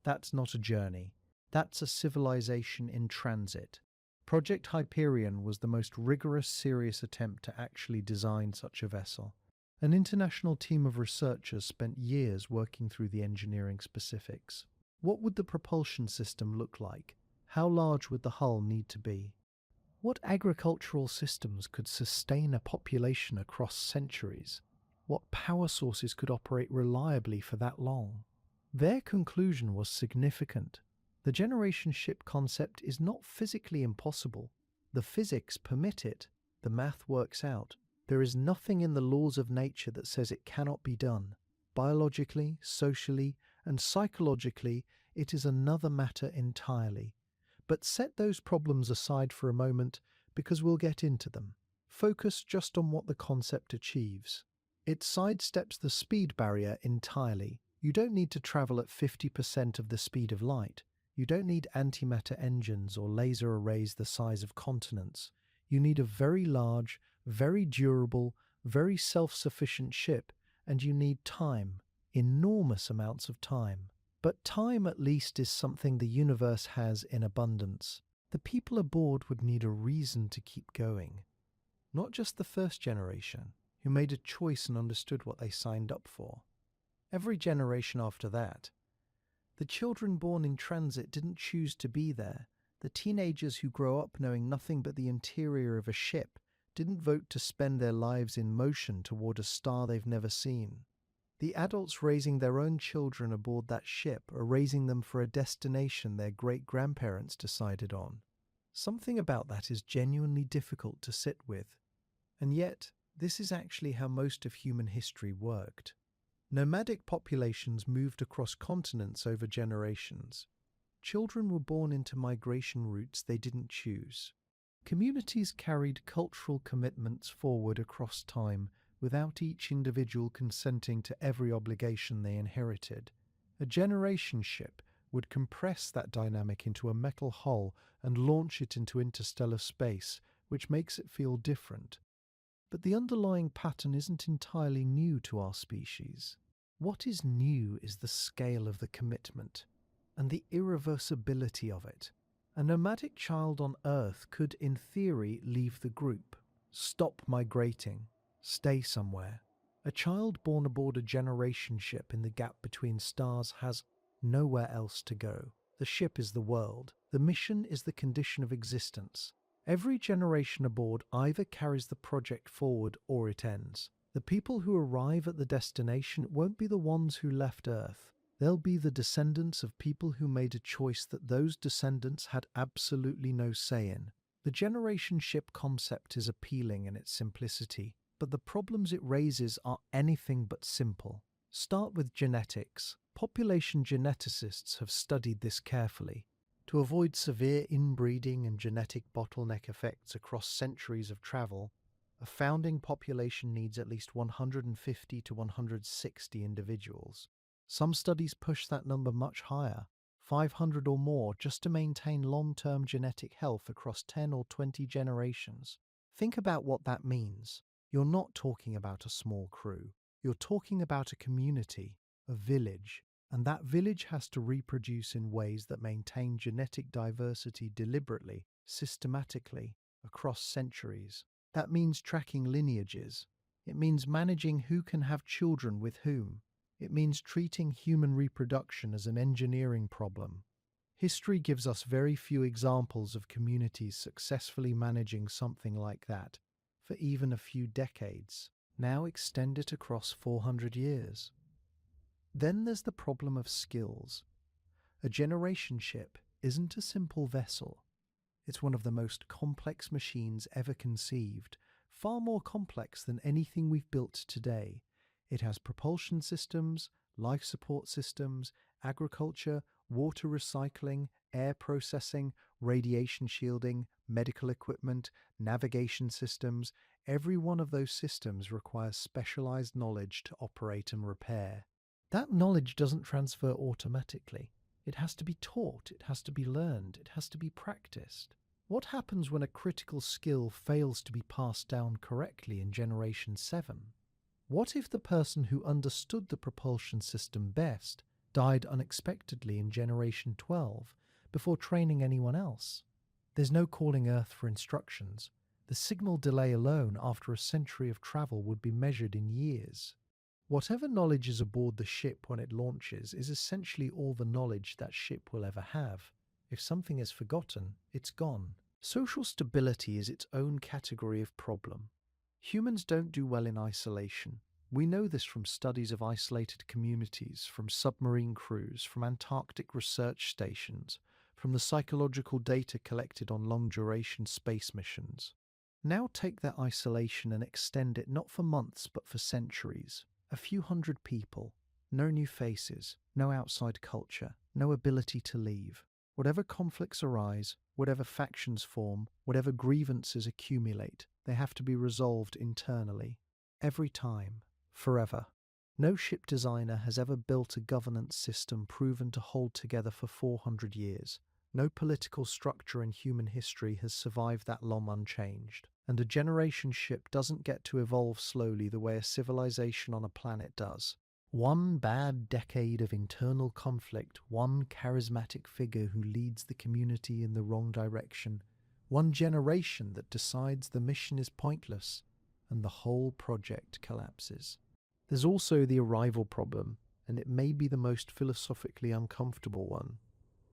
That's not a journey. That's a civilization in transit. Project Hyperion was the most rigorous, serious attempt to actually design such a vessel. An international team of researchers spent years working through the engineering specifics. What would the propulsion system look like? How large would the hull need to be? What agricultural systems could sustain a population across centuries? What power sources could operate reliably for that long? Their conclusion was significant. The generation ship concept is not physically impossible. The physics permit it. The math works out. There is nothing in the laws of nature that says it cannot be done. Biologically, socially, and psychologically, it is another matter entirely. But set those problems aside for a moment, because we'll get into them. Focus just on what the concept achieves. It sidesteps the speed barrier entirely. You don't need to travel at 50% of the speed of light. You don't need antimatter engines or laser arrays the size of continents. You need a very large, very durable, very self-sufficient ship, and you need time, enormous amounts of time. But time, at least, is something the universe has in abundance. The people aboard would need a reason to keep going. Not just the first generation, who made a choice and understood what they signed up for. Every generation after that. The children born in transit didn't choose to be there. The teenagers who grow up knowing nothing but the interior of a ship didn't vote to spend their lives in motion toward a star they've never seen. The adults raising their own children aboard that ship are raising them for a destination their great-grandparents decided on. Something about that is genuinely difficult to sit with. And yet, this is actually how most of human history worked. Nomadic populations moved across continents over generations. Children were born into migration routes they didn't choose. Communities carried cultural commitments forward across time without each individual consenting to every obligation they inherited. A generation ship would compress that dynamic into a metal hull and launch it into interstellar space, which makes it feel different. But the underlying pattern isn't entirely new to our species. What is new is the scale of the commitment and the irreversibility of it. A nomadic child on Earth could, in theory, leave the group, stop migrating, stay somewhere. A child born aboard a generation ship in the gap between stars has nowhere else to go. The ship is the world. The mission is the condition of existence. Every generation aboard either carries the project forward or it ends. The people who arrive at the destination won't be the ones who left Earth. They'll be the descendants of people who made a choice that those descendants had absolutely no say in. The generation ship concept is appealing in its simplicity, but the problems it raises are anything but simple. Start with genetics. Population geneticists have studied this carefully. To avoid severe inbreeding and genetic bottleneck effects across centuries of travel, a founding population needs at least 150 to 160 individuals. Some studies push that number much higher, 500 or more, just to maintain long-term genetic health across 10 or 20 generations. Think about what that means. You're not talking about a small crew. You're talking about a community, a village, and that village has to reproduce in ways that maintain genetic diversity deliberately, systematically, across centuries. That means tracking lineages. It means managing who can have children with whom. It means treating human reproduction as an engineering problem. History gives us very few examples of communities successfully managing something like that for even a few decades. Now extend it across 400 years. Then there's the problem of skills. A generation ship isn't a simple vessel. It's one of the most complex machines ever conceived, far more complex than anything we've built today. It has propulsion systems, life support systems, agriculture, water recycling, air processing, radiation shielding, medical equipment, navigation systems. Every one of those systems requires specialized knowledge to operate and repair. That knowledge doesn't transfer automatically. It has to be taught, it has to be learned, it has to be practiced. What happens when a critical skill fails to be passed down correctly in Generation 7? What if the person who understood the propulsion system best died unexpectedly in Generation 12 before training anyone else? There's no calling Earth for instructions. The signal delay alone after a century of travel would be measured in years. Whatever knowledge is aboard the ship when it launches is essentially all the knowledge that ship will ever have. If something is forgotten, it's gone. Social stability is its own category of problem. Humans don't do well in isolation. We know this from studies of isolated communities, from submarine crews, from Antarctic research stations, from the psychological data collected on long-duration space missions. Now take that isolation and extend it not for months but for centuries. A few hundred people, no new faces, no outside culture, no ability to leave. Whatever conflicts arise, whatever factions form, whatever grievances accumulate, they have to be resolved internally. Every time. Forever. No ship designer has ever built a governance system proven to hold together for 400 years. No political structure in human history has survived that long unchanged. And a generation ship doesn't get to evolve slowly the way a civilization on a planet does. One bad decade of internal conflict, one charismatic figure who leads the community in the wrong direction, one generation that decides the mission is pointless, and the whole project collapses. There's also the arrival problem, and it may be the most philosophically uncomfortable one.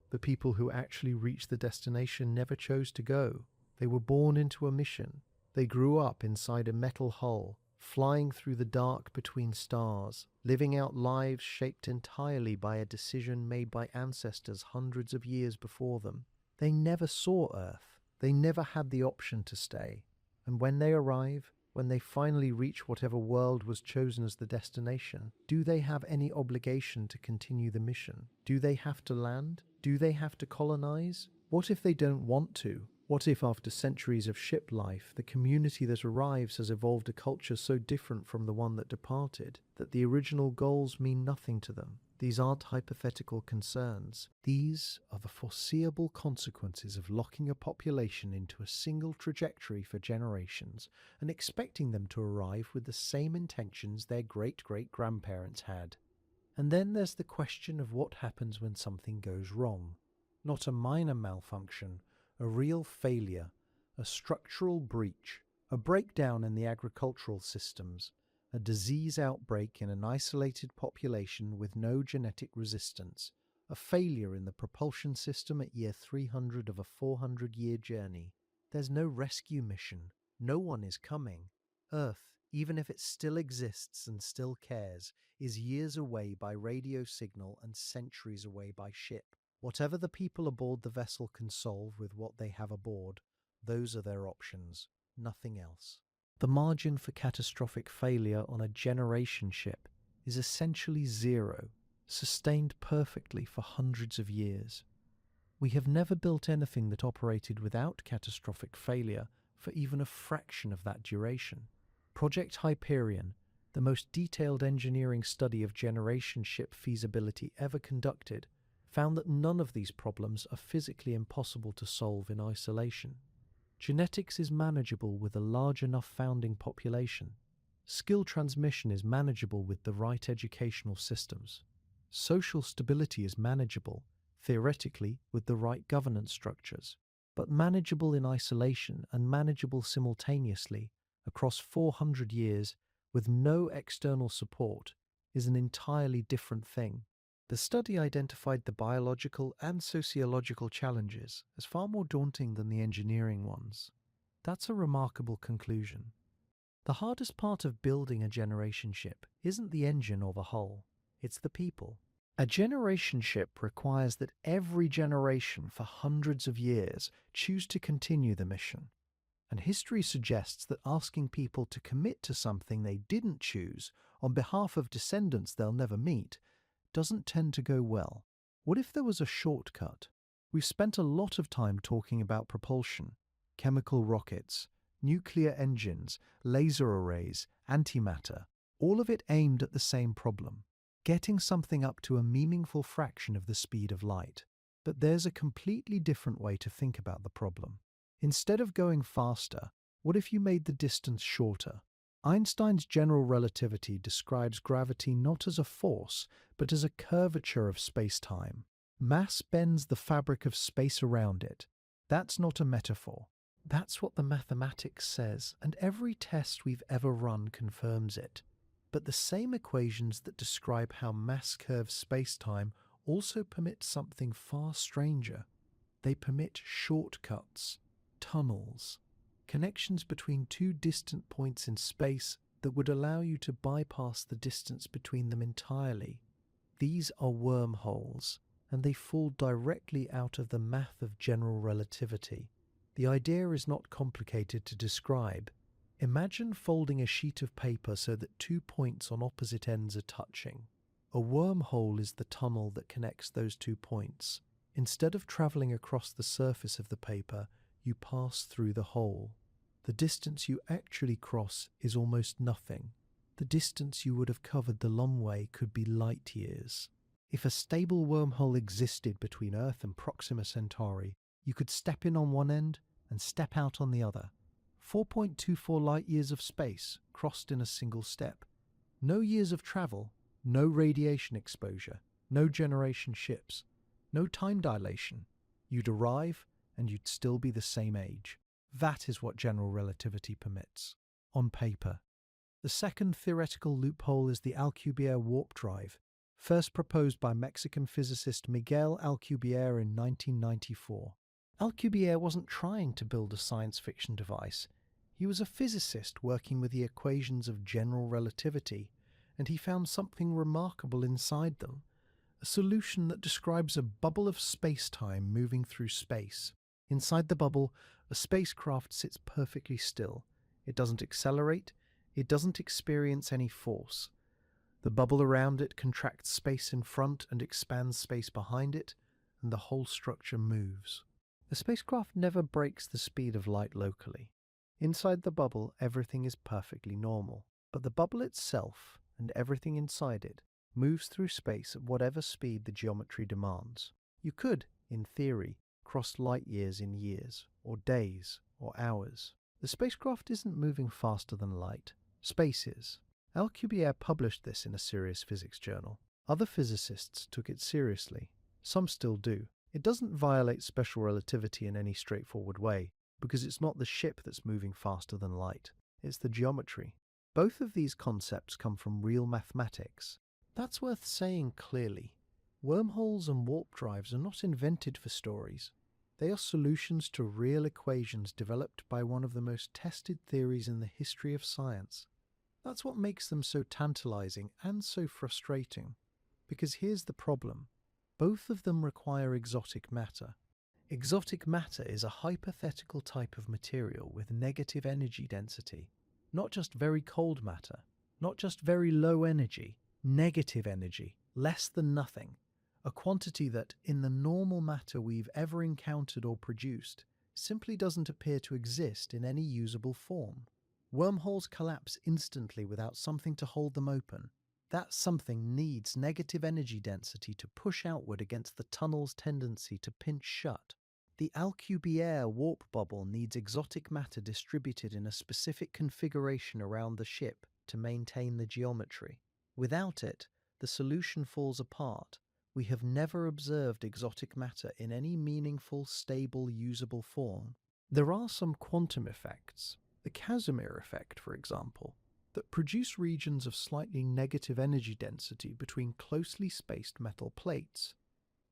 The people who actually reach the destination never chose to go. They were born into a mission. They grew up inside a metal hull, flying through the dark between stars, living out lives shaped entirely by a decision made by ancestors hundreds of years before them. They never saw Earth. They never had the option to stay. And when they arrive, when they finally reach whatever world was chosen as the destination, do they have any obligation to continue the mission? Do they have to land? Do they have to colonize? What if they don't want to? What if after centuries of ship life, the community that arrives has evolved a culture so different from the one that departed, that the original goals mean nothing to them? These aren't hypothetical concerns. These are the foreseeable consequences of locking a population into a single trajectory for generations and expecting them to arrive with the same intentions their great-great-grandparents had. And then there's the question of what happens when something goes wrong. Not a minor malfunction, a real failure, a structural breach, a breakdown in the agricultural systems, a disease outbreak in an isolated population with no genetic resistance, a failure in the propulsion system at year 300 of a 400-year journey. There's no rescue mission. No one is coming. Earth, even if it still exists and still cares, is years away by radio signal and centuries away by ship. Whatever the people aboard the vessel can solve with what they have aboard, those are their options, nothing else. The margin for catastrophic failure on a generation ship is essentially zero, sustained perfectly for hundreds of years. We have never built anything that operated without catastrophic failure for even a fraction of that duration. Project Hyperion, the most detailed engineering study of generation ship feasibility ever conducted, found that none of these problems are physically impossible to solve in isolation. Genetics is manageable with a large enough founding population. Skill transmission is manageable with the right educational systems. Social stability is manageable, theoretically, with the right governance structures, but manageable in isolation and manageable simultaneously across 400 years with no external support is an entirely different thing. The study identified the biological and sociological challenges as far more daunting than the engineering ones. That's a remarkable conclusion. The hardest part of building a generation ship isn't the engine or the hull, it's the people. A generation ship requires that every generation for hundreds of years choose to continue the mission. And history suggests that asking people to commit to something they didn't choose on behalf of descendants they'll never meet doesn't tend to go well. What if there was a shortcut? We've spent a lot of time talking about propulsion, chemical rockets, nuclear engines, laser arrays, antimatter, all of it aimed at the same problem, getting something up to a meaningful fraction of the speed of light. But there's a completely different way to think about the problem. Instead of going faster, what if you made the distance shorter? Einstein's general relativity describes gravity not as a force, but as a curvature of space-time. Mass bends the fabric of space around it. That's not a metaphor. That's what the mathematics says, and every test we've ever run confirms it. But the same equations that describe how mass curves space-time also permit something far stranger. They permit shortcuts, tunnels, connections between two distant points in space that would allow you to bypass the distance between them entirely. These are wormholes, and they fall directly out of the math of general relativity. The idea is not complicated to describe. Imagine folding a sheet of paper so that 2 points on opposite ends are touching. A wormhole is the tunnel that connects those 2 points. Instead of travelling across the surface of the paper, you pass through the hole. The distance you actually cross is almost nothing. The distance you would have covered the long way could be light years. If a stable wormhole existed between Earth and Proxima Centauri, you could step in on one end and step out on the other. 4.24 light years of space crossed in a single step. No years of travel, no radiation exposure, no generation ships, no time dilation. You'd arrive and you'd still be the same age. That is what general relativity permits, on paper. The second theoretical loophole is the Alcubierre warp drive, first proposed by Mexican physicist Miguel Alcubierre in 1994. Alcubierre wasn't trying to build a science fiction device. He was a physicist working with the equations of general relativity, and he found something remarkable inside them, a solution that describes a bubble of space-time moving through space. Inside the bubble, a spacecraft sits perfectly still. It doesn't accelerate, it doesn't experience any force. The bubble around it contracts space in front and expands space behind it, and the whole structure moves. The spacecraft never breaks the speed of light locally. Inside the bubble, everything is perfectly normal, but the bubble itself, and everything inside it, moves through space at whatever speed the geometry demands. You could, in theory, cross light years in years, or days, or hours. The spacecraft isn't moving faster than light. Space is. Alcubierre published this in a serious physics journal. Other physicists took it seriously. Some still do. It doesn't violate special relativity in any straightforward way, because it's not the ship that's moving faster than light. It's the geometry. Both of these concepts come from real mathematics. That's worth saying clearly. Wormholes and warp drives are not invented for stories. They are solutions to real equations developed by one of the most tested theories in the history of science. That's what makes them so tantalizing and so frustrating. Because here's the problem. Both of them require exotic matter. Exotic matter is a hypothetical type of material with negative energy density. Not just very cold matter, not just very low energy, negative energy, less than nothing. A quantity that, in the normal matter we've ever encountered or produced, simply doesn't appear to exist in any usable form. Wormholes collapse instantly without something to hold them open. That something needs negative energy density to push outward against the tunnel's tendency to pinch shut. The Alcubierre warp bubble needs exotic matter distributed in a specific configuration around the ship to maintain the geometry. Without it, the solution falls apart. We have never observed exotic matter in any meaningful, stable, usable form. There are some quantum effects, the Casimir effect, for example, that produce regions of slightly negative energy density between closely spaced metal plates.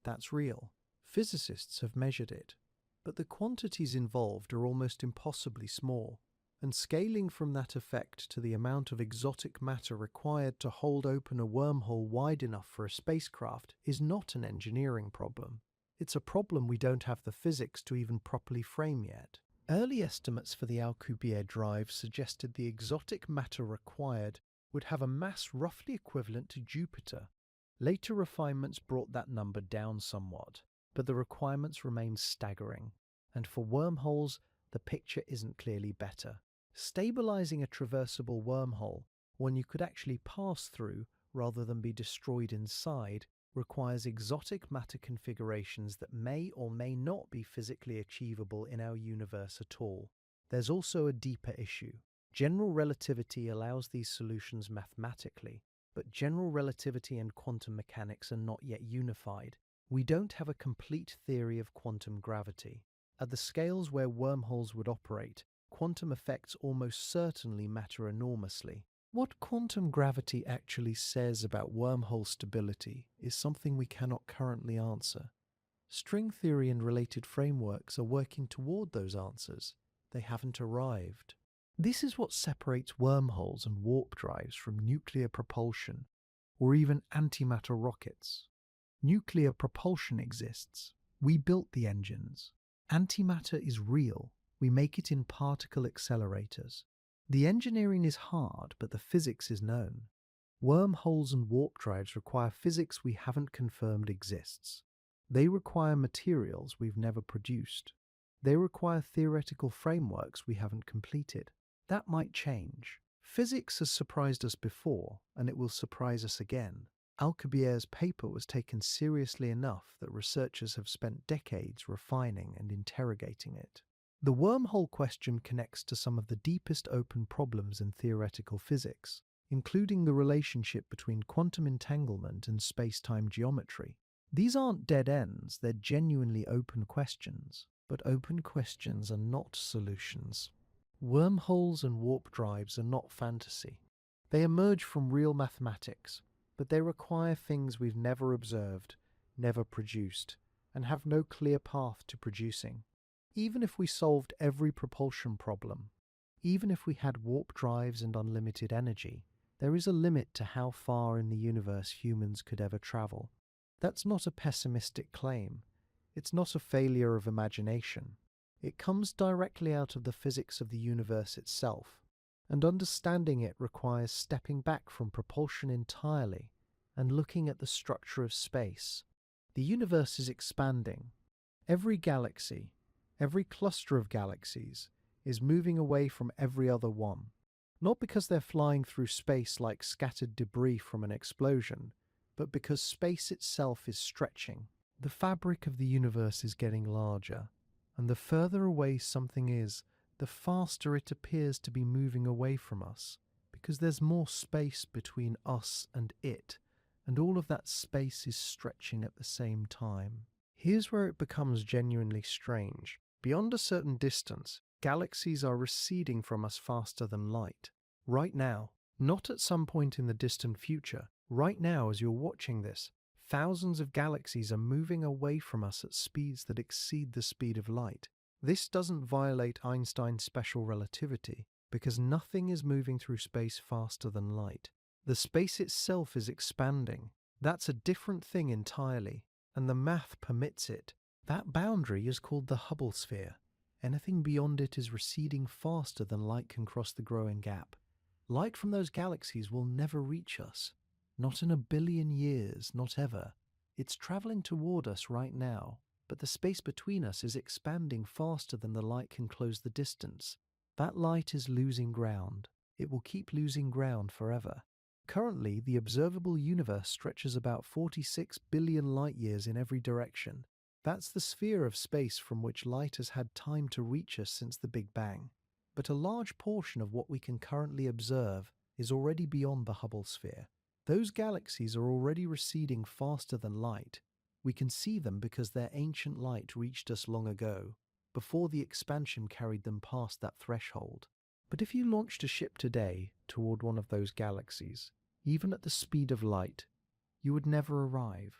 That's real. Physicists have measured it. But the quantities involved are almost impossibly small, and scaling from that effect to the amount of exotic matter required to hold open a wormhole wide enough for a spacecraft is not an engineering problem. It's a problem we don't have the physics to even properly frame yet. Early estimates for the Alcubierre drive suggested the exotic matter required would have a mass roughly equivalent to Jupiter. Later refinements brought that number down somewhat, but the requirements remain staggering. And for wormholes, the picture isn't clearly better. Stabilizing a traversable wormhole, one you could actually pass through rather than be destroyed inside, requires exotic matter configurations that may or may not be physically achievable in our universe at all. There's also a deeper issue. General relativity allows these solutions mathematically, but general relativity and quantum mechanics are not yet unified. We don't have a complete theory of quantum gravity. At the scales where wormholes would operate, quantum effects almost certainly matter enormously. What quantum gravity actually says about wormhole stability is something we cannot currently answer. String theory and related frameworks are working toward those answers. They haven't arrived. This is what separates wormholes and warp drives from nuclear propulsion, or even antimatter rockets. Nuclear propulsion exists. We built the engines. Antimatter is real. We make it in particle accelerators. The engineering is hard, but the physics is known. Wormholes and warp drives require physics we haven't confirmed exists. They require materials we've never produced. They require theoretical frameworks we haven't completed. That might change. Physics has surprised us before, and it will surprise us again. Alcubierre's paper was taken seriously enough that researchers have spent decades refining and interrogating it. The wormhole question connects to some of the deepest open problems in theoretical physics, including the relationship between quantum entanglement and space-time geometry. These aren't dead ends, they're genuinely open questions. But open questions are not solutions. Wormholes and warp drives are not fantasy. They emerge from real mathematics, but they require things we've never observed, never produced, and have no clear path to producing. Even if we solved every propulsion problem, even if we had warp drives and unlimited energy, there is a limit to how far in the universe humans could ever travel. That's not a pessimistic claim. It's not a failure of imagination. It comes directly out of the physics of the universe itself, and understanding it requires stepping back from propulsion entirely and looking at the structure of space. The universe is expanding. Every galaxy, every cluster of galaxies, is moving away from every other one, not because they're flying through space like scattered debris from an explosion, but because space itself is stretching. The fabric of the universe is getting larger, and the further away something is, the faster it appears to be moving away from us, because there's more space between us and it, and all of that space is stretching at the same time. Here's where it becomes genuinely strange. Beyond a certain distance, galaxies are receding from us faster than light. Right now, not at some point in the distant future, right now as you're watching this, Thousands of galaxies are moving away from us at speeds that exceed the speed of light. This doesn't violate Einstein's special relativity, because nothing is moving through space faster than light. The space itself is expanding. That's a different thing entirely, and the math permits it. That boundary is called the Hubble sphere. Anything beyond it is receding faster than light can cross the growing gap. Light from those galaxies will never reach us. Not in a billion years, not ever. It's traveling toward us right now, but the space between us is expanding faster than the light can close the distance. That light is losing ground. It will keep losing ground forever. Currently, the observable universe stretches about 46 billion light-years in every direction. That's the sphere of space from which light has had time to reach us since the Big Bang. But a large portion of what we can currently observe is already beyond the Hubble sphere. Those galaxies are already receding faster than light. We can see them because their ancient light reached us long ago, before the expansion carried them past that threshold. But if you launched a ship today toward one of those galaxies, even at the speed of light, you would never arrive.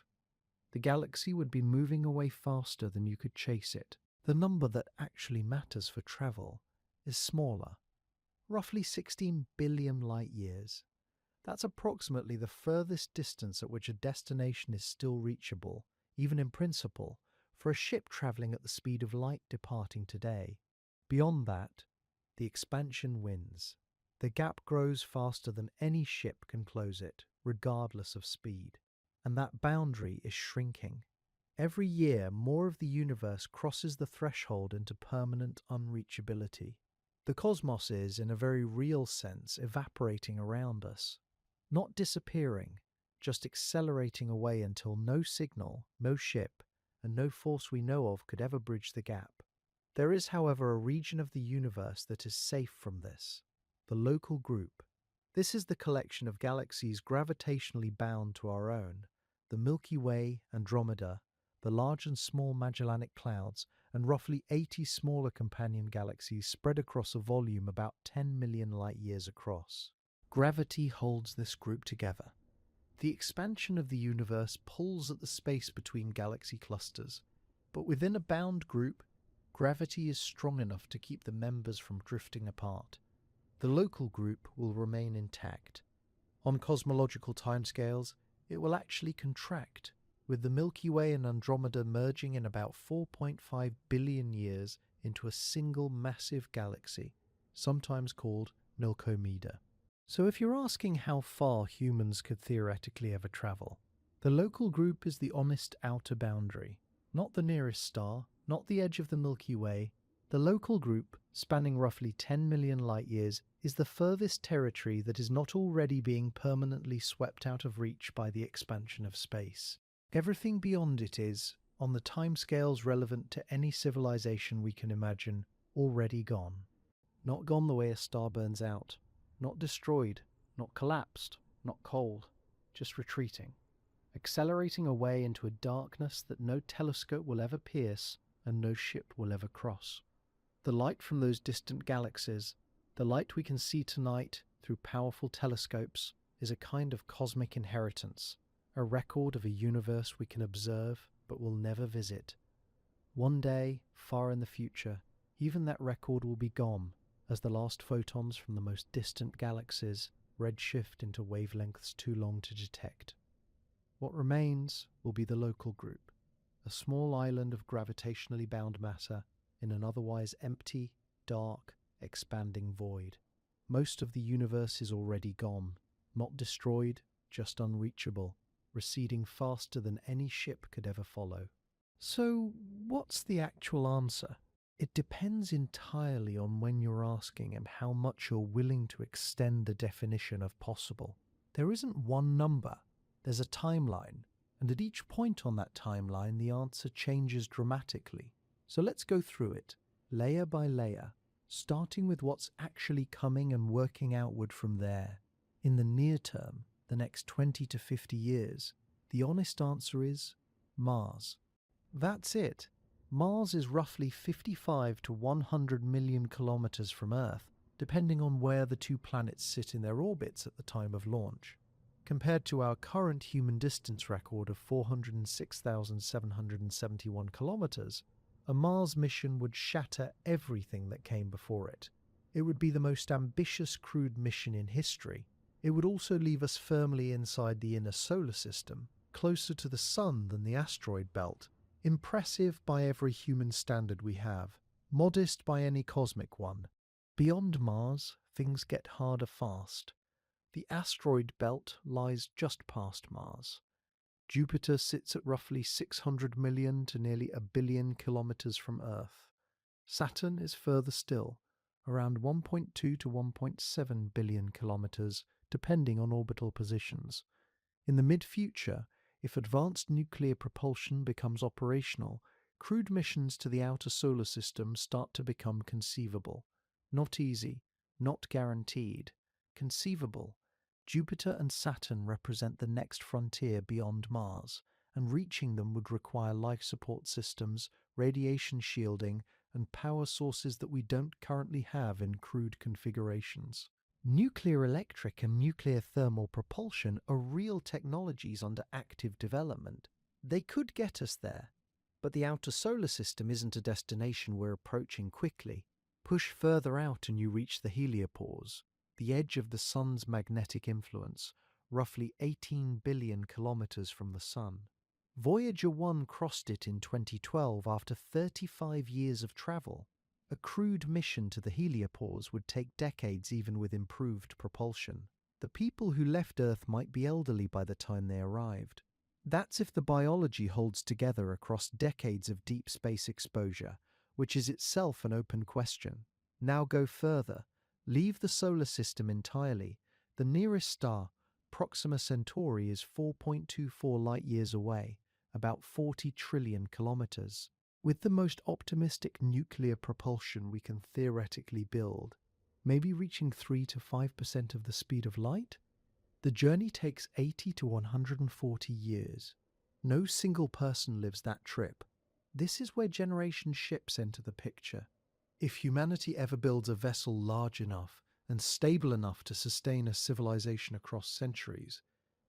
The galaxy would be moving away faster than you could chase it. The number that actually matters for travel is smaller, roughly 16 billion light-years. That's approximately the furthest distance at which a destination is still reachable, even in principle, for a ship travelling at the speed of light departing today. Beyond that, the expansion wins. The gap grows faster than any ship can close it, regardless of speed. And that boundary is shrinking. Every year, more of the universe crosses the threshold into permanent unreachability. The cosmos is, in a very real sense, evaporating around us. Not disappearing, just accelerating away until no signal, no ship, and no force we know of could ever bridge the gap. There is, however, a region of the universe that is safe from this, the local group. This is the collection of galaxies gravitationally bound to our own, the Milky Way, Andromeda, the large and small Magellanic Clouds, and roughly 80 smaller companion galaxies spread across a volume about 10 million light-years across. Gravity holds this group together. The expansion of the universe pulls at the space between galaxy clusters, but within a bound group, gravity is strong enough to keep the members from drifting apart. The local group will remain intact. On cosmological timescales, it will actually contract, with the Milky Way and Andromeda merging in about 4.5 billion years into a single massive galaxy, sometimes called Nilkomeda. So if you're asking how far humans could theoretically ever travel, the local group is the honest outer boundary, not the nearest star, not the edge of the Milky Way. The local group, spanning roughly 10 million light-years, is the furthest territory that is not already being permanently swept out of reach by the expansion of space. Everything beyond it is, on the timescales relevant to any civilization we can imagine, already gone. Not gone the way a star burns out. Not destroyed, not collapsed, not cold, just retreating, accelerating away into a darkness that no telescope will ever pierce and no ship will ever cross. The light from those distant galaxies, the light we can see tonight through powerful telescopes, is a kind of cosmic inheritance, a record of a universe we can observe but will never visit. One day, far in the future, even that record will be gone, as the last photons from the most distant galaxies redshift into wavelengths too long to detect. What remains will be the local group, a small island of gravitationally bound matter in an otherwise empty, dark, expanding void. Most of the universe is already gone, not destroyed, just unreachable, receding faster than any ship could ever follow. So, what's the actual answer? It depends entirely on when you're asking and how much you're willing to extend the definition of possible. There isn't one number, there's a timeline, and at each point on that timeline the answer changes dramatically. So let's go through it, layer by layer, starting with what's actually coming and working outward from there. In the near term, the next 20 to 50 years, the honest answer is Mars. That's it. Mars is roughly 55 to 100 million kilometers from Earth, depending on where the two planets sit in their orbits at the time of launch. Compared to our current human distance record of 406,771 kilometers, a Mars mission would shatter everything that came before it. It would be the most ambitious crewed mission in history. It would also leave us firmly inside the inner solar system, closer to the Sun than the asteroid belt. Impressive by every human standard we have, modest by any cosmic one. Beyond Mars, things get harder fast. The asteroid belt lies just past Mars. Jupiter sits at roughly 600 million to nearly a billion kilometers from Earth. Saturn is further still, around 1.2 to 1.7 billion kilometers, depending on orbital positions. In the mid-future, if advanced nuclear propulsion becomes operational, crewed missions to the outer solar system start to become conceivable. Not easy, not guaranteed. Conceivable. Jupiter and Saturn represent the next frontier beyond Mars, and reaching them would require life support systems, radiation shielding, and power sources that we don't currently have in crewed configurations. Nuclear electric and nuclear thermal propulsion are real technologies under active development. They could get us there, but the outer solar system isn't a destination we're approaching quickly. Push further out and you reach the heliopause, the edge of the Sun's magnetic influence, roughly 18 billion kilometers from the Sun. Voyager 1 crossed it in 2012 after 35 years of travel. A crewed mission to the heliopause would take decades even with improved propulsion. The people who left Earth might be elderly by the time they arrived. That's if the biology holds together across decades of deep space exposure, which is itself an open question. Now go further. Leave the solar system entirely. The nearest star, Proxima Centauri, is 4.24 light-years away, about 40 trillion kilometers. With the most optimistic nuclear propulsion we can theoretically build, maybe reaching 3 to 5% of the speed of light, the journey takes 80 to 140 years. No single person lives that trip. This is where generation ships enter the picture. If humanity ever builds a vessel large enough and stable enough to sustain a civilization across centuries,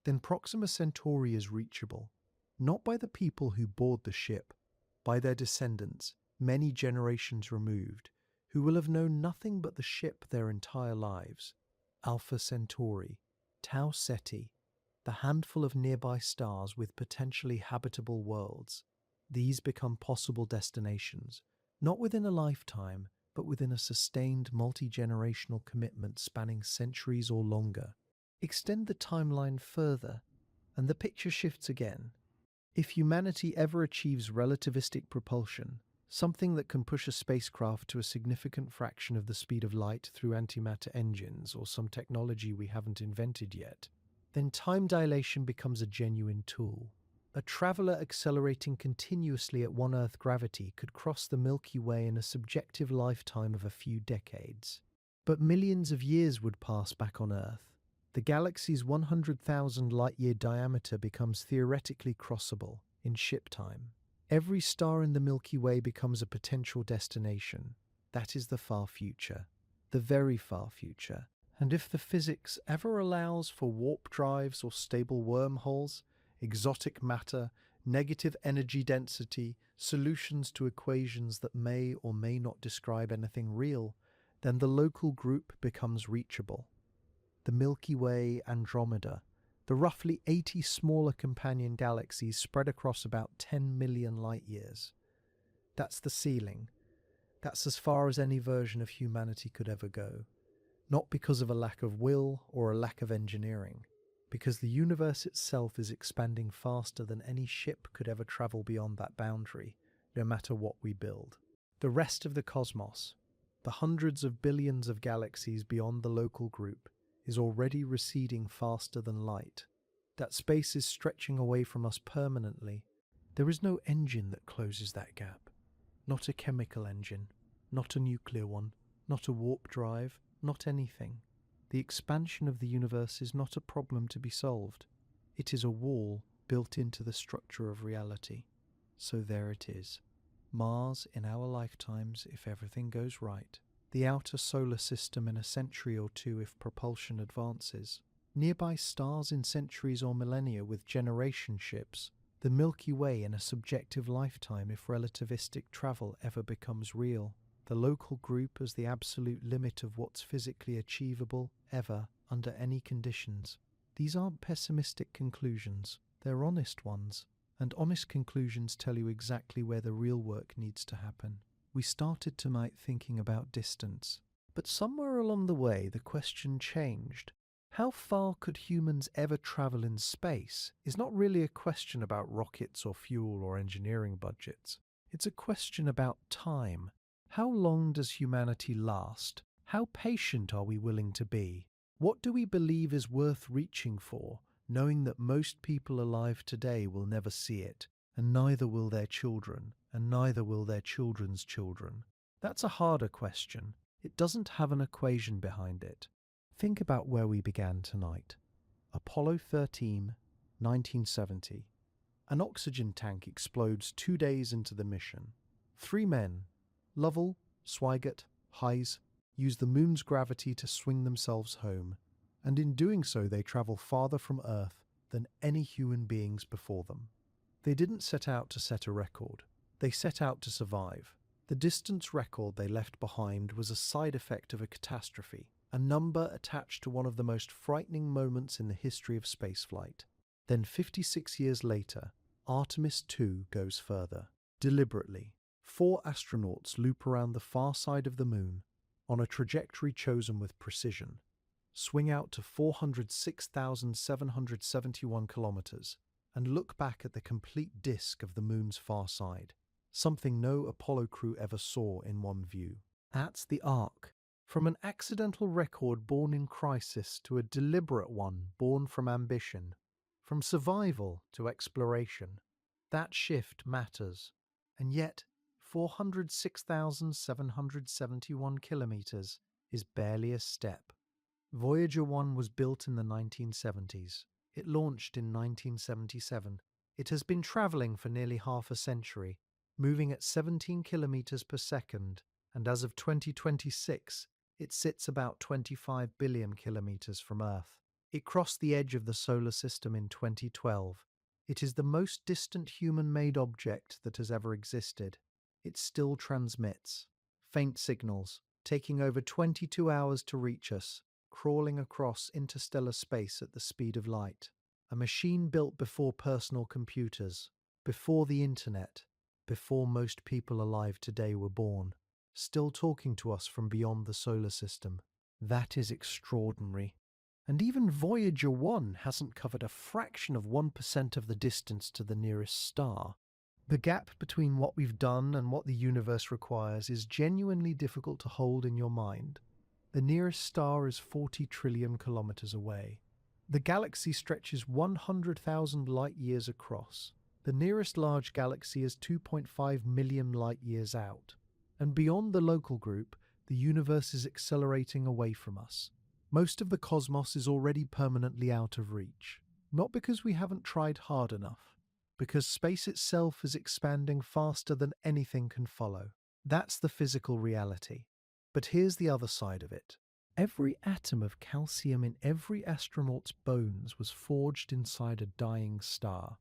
then Proxima Centauri is reachable, not by the people who board the ship, by their descendants, many generations removed, who will have known nothing but the ship their entire lives. Alpha Centauri, Tau Ceti, the handful of nearby stars with potentially habitable worlds. These become possible destinations, not within a lifetime, but within a sustained multi-generational commitment spanning centuries or longer. Extend the timeline further, and the picture shifts again. If humanity ever achieves relativistic propulsion, something that can push a spacecraft to a significant fraction of the speed of light through antimatter engines or some technology we haven't invented yet, then time dilation becomes a genuine tool. A traveler accelerating continuously at one Earth gravity could cross the Milky Way in a subjective lifetime of a few decades. But millions of years would pass back on Earth. The galaxy's 100,000 light-year diameter becomes theoretically crossable in ship time. Every star in the Milky Way becomes a potential destination. That is the far future, the very far future. And if the physics ever allows for warp drives or stable wormholes, exotic matter, negative energy density, solutions to equations that may or may not describe anything real, then the local group becomes reachable. The Milky Way, Andromeda, the roughly 80 smaller companion galaxies spread across about 10 million light-years. That's the ceiling. That's as far as any version of humanity could ever go. Not because of a lack of will or a lack of engineering, because the universe itself is expanding faster than any ship could ever travel beyond that boundary, no matter what we build. The rest of the cosmos, the hundreds of billions of galaxies beyond the local group, is already receding faster than light. That space is stretching away from us permanently. There is no engine that closes that gap. Not a chemical engine, not a nuclear one, not a warp drive, not anything. The expansion of the universe is not a problem to be solved. It is a wall built into the structure of reality. So there it is. Mars in our lifetimes if everything goes right. The outer solar system in a century or two if propulsion advances. nearby stars in centuries or millennia with generation ships, the Milky Way in a subjective lifetime if relativistic travel ever becomes real, the local group as the absolute limit of what's physically achievable ever under any conditions. These aren't pessimistic conclusions, they're honest ones, and honest conclusions tell you exactly where the real work needs to happen. We started tonight thinking about distance, but somewhere along the way the question changed. How far could humans ever travel in space is not really a question about rockets or fuel or engineering budgets. It's a question about time. How long does humanity last? How patient are we willing to be? What do we believe is worth reaching for, knowing that most people alive today will never see it, and neither will their children, and neither will their children's children? That's a harder question. It doesn't have an equation behind it. Think about where we began tonight. Apollo 13, 1970. An oxygen tank explodes 2 days into the mission. 3 men, Lovell, Swigert, Hayes, use the moon's gravity to swing themselves home, and in doing so they travel farther from Earth than any human beings before them. They didn't set out to set a record. They set out to survive. The distance record they left behind was a side effect of a catastrophe, a number attached to one of the most frightening moments in the history of spaceflight. Then 56 years later, Artemis II goes further. Deliberately, 4 astronauts loop around the far side of the moon on a trajectory chosen with precision, swing out to 406,771 kilometers, and look back at the complete disk of the moon's far side, something no Apollo crew ever saw in one view. That's the arc. From an accidental record born in crisis to a deliberate one born from ambition, from survival to exploration. That shift matters. And yet, 406,771 kilometers is barely a step. Voyager 1 was built in the 1970s. It launched in 1977. It has been traveling for nearly half a century, moving at 17 kilometers per second, and as of 2026, it sits about 25 billion kilometers from Earth. It crossed the edge of the solar system in 2012. It is the most distant human-made object that has ever existed. It still transmits. Faint signals, taking over 22 hours to reach us, crawling across interstellar space at the speed of light. A machine built before personal computers, before the internet, before most people alive today were born, still talking to us from beyond the solar system. That is extraordinary. And even Voyager 1 hasn't covered a fraction of 1% of the distance to the nearest star. The gap between what we've done and what the universe requires is genuinely difficult to hold in your mind. The nearest star is 40 trillion kilometers away. The galaxy stretches 100,000 light-years across. The nearest large galaxy is 2.5 million light-years out. And beyond the local group, the universe is accelerating away from us. Most of the cosmos is already permanently out of reach. Not because we haven't tried hard enough, because space itself is expanding faster than anything can follow. That's the physical reality. But here's the other side of it. Every atom of calcium in every astronaut's bones was forged inside a dying star.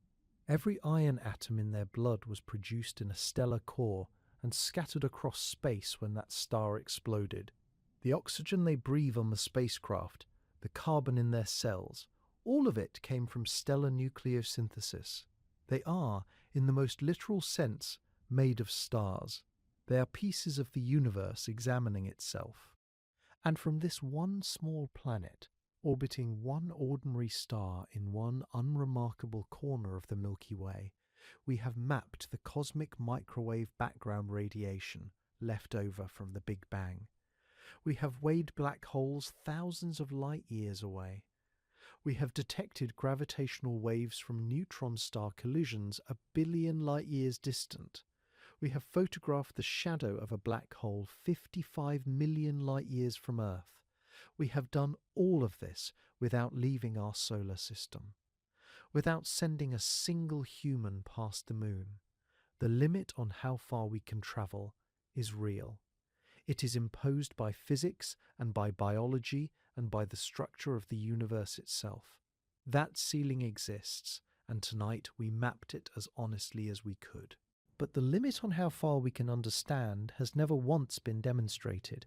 Every iron atom in their blood was produced in a stellar core and scattered across space when that star exploded. The oxygen they breathe on the spacecraft, the carbon in their cells, all of it came from stellar nucleosynthesis. They are, in the most literal sense, made of stars. They are pieces of the universe examining itself. And from this one small planet, orbiting one ordinary star in one unremarkable corner of the Milky Way, we have mapped the cosmic microwave background radiation left over from the Big Bang. We have weighed black holes thousands of light-years away. We have detected gravitational waves from neutron star collisions a billion light-years distant. We have photographed the shadow of a black hole 55 million light-years from Earth. We have done all of this without leaving our solar system, without sending a single human past the moon. The limit on how far we can travel is real. It is imposed by physics and by biology and by the structure of the universe itself. That ceiling exists, and tonight we mapped it as honestly as we could. But the limit on how far we can understand has never once been demonstrated.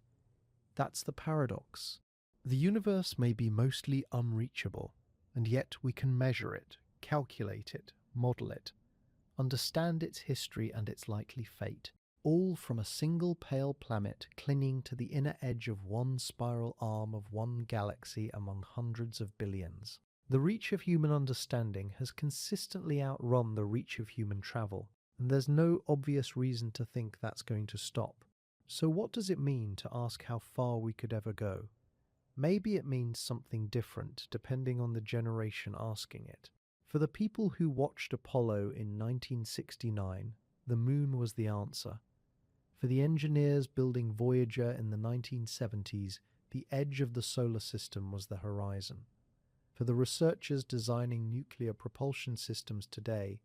That's the paradox. The universe may be mostly unreachable, and yet we can measure it, calculate it, model it, understand its history and its likely fate, all from a single pale planet clinging to the inner edge of one spiral arm of one galaxy among hundreds of billions. The reach of human understanding has consistently outrun the reach of human travel, and there's no obvious reason to think that's going to stop. So what does it mean to ask how far we could ever go? Maybe it means something different depending on the generation asking it. For the people who watched Apollo in 1969, the moon was the answer. For the engineers building Voyager in the 1970s, the edge of the solar system was the horizon. For the researchers designing nuclear propulsion systems today,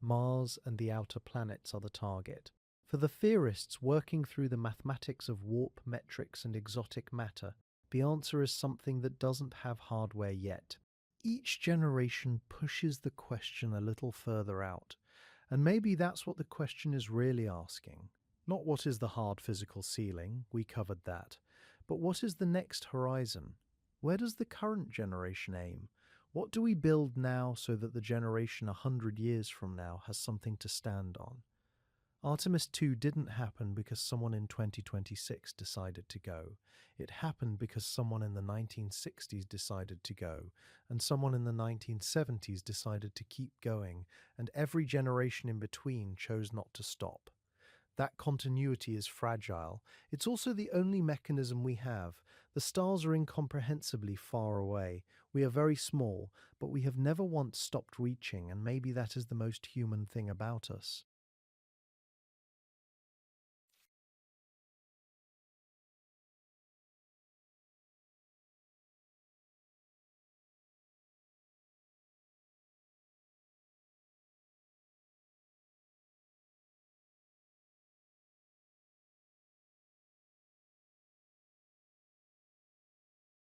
Mars and the outer planets are the target. For the theorists working through the mathematics of warp metrics and exotic matter, the answer is something that doesn't have hardware yet. Each generation pushes the question a little further out, and maybe that's what the question is really asking. Not what is the hard physical ceiling, we covered that, but what is the next horizon? Where does the current generation aim? What do we build now so that the generation 100 years from now has something to stand on? Artemis II didn't happen because someone in 2026 decided to go. It happened because someone in the 1960s decided to go, and someone in the 1970s decided to keep going, and every generation in between chose not to stop. That continuity is fragile. It's also the only mechanism we have. The stars are incomprehensibly far away. We are very small, but we have never once stopped reaching, and maybe that is the most human thing about us.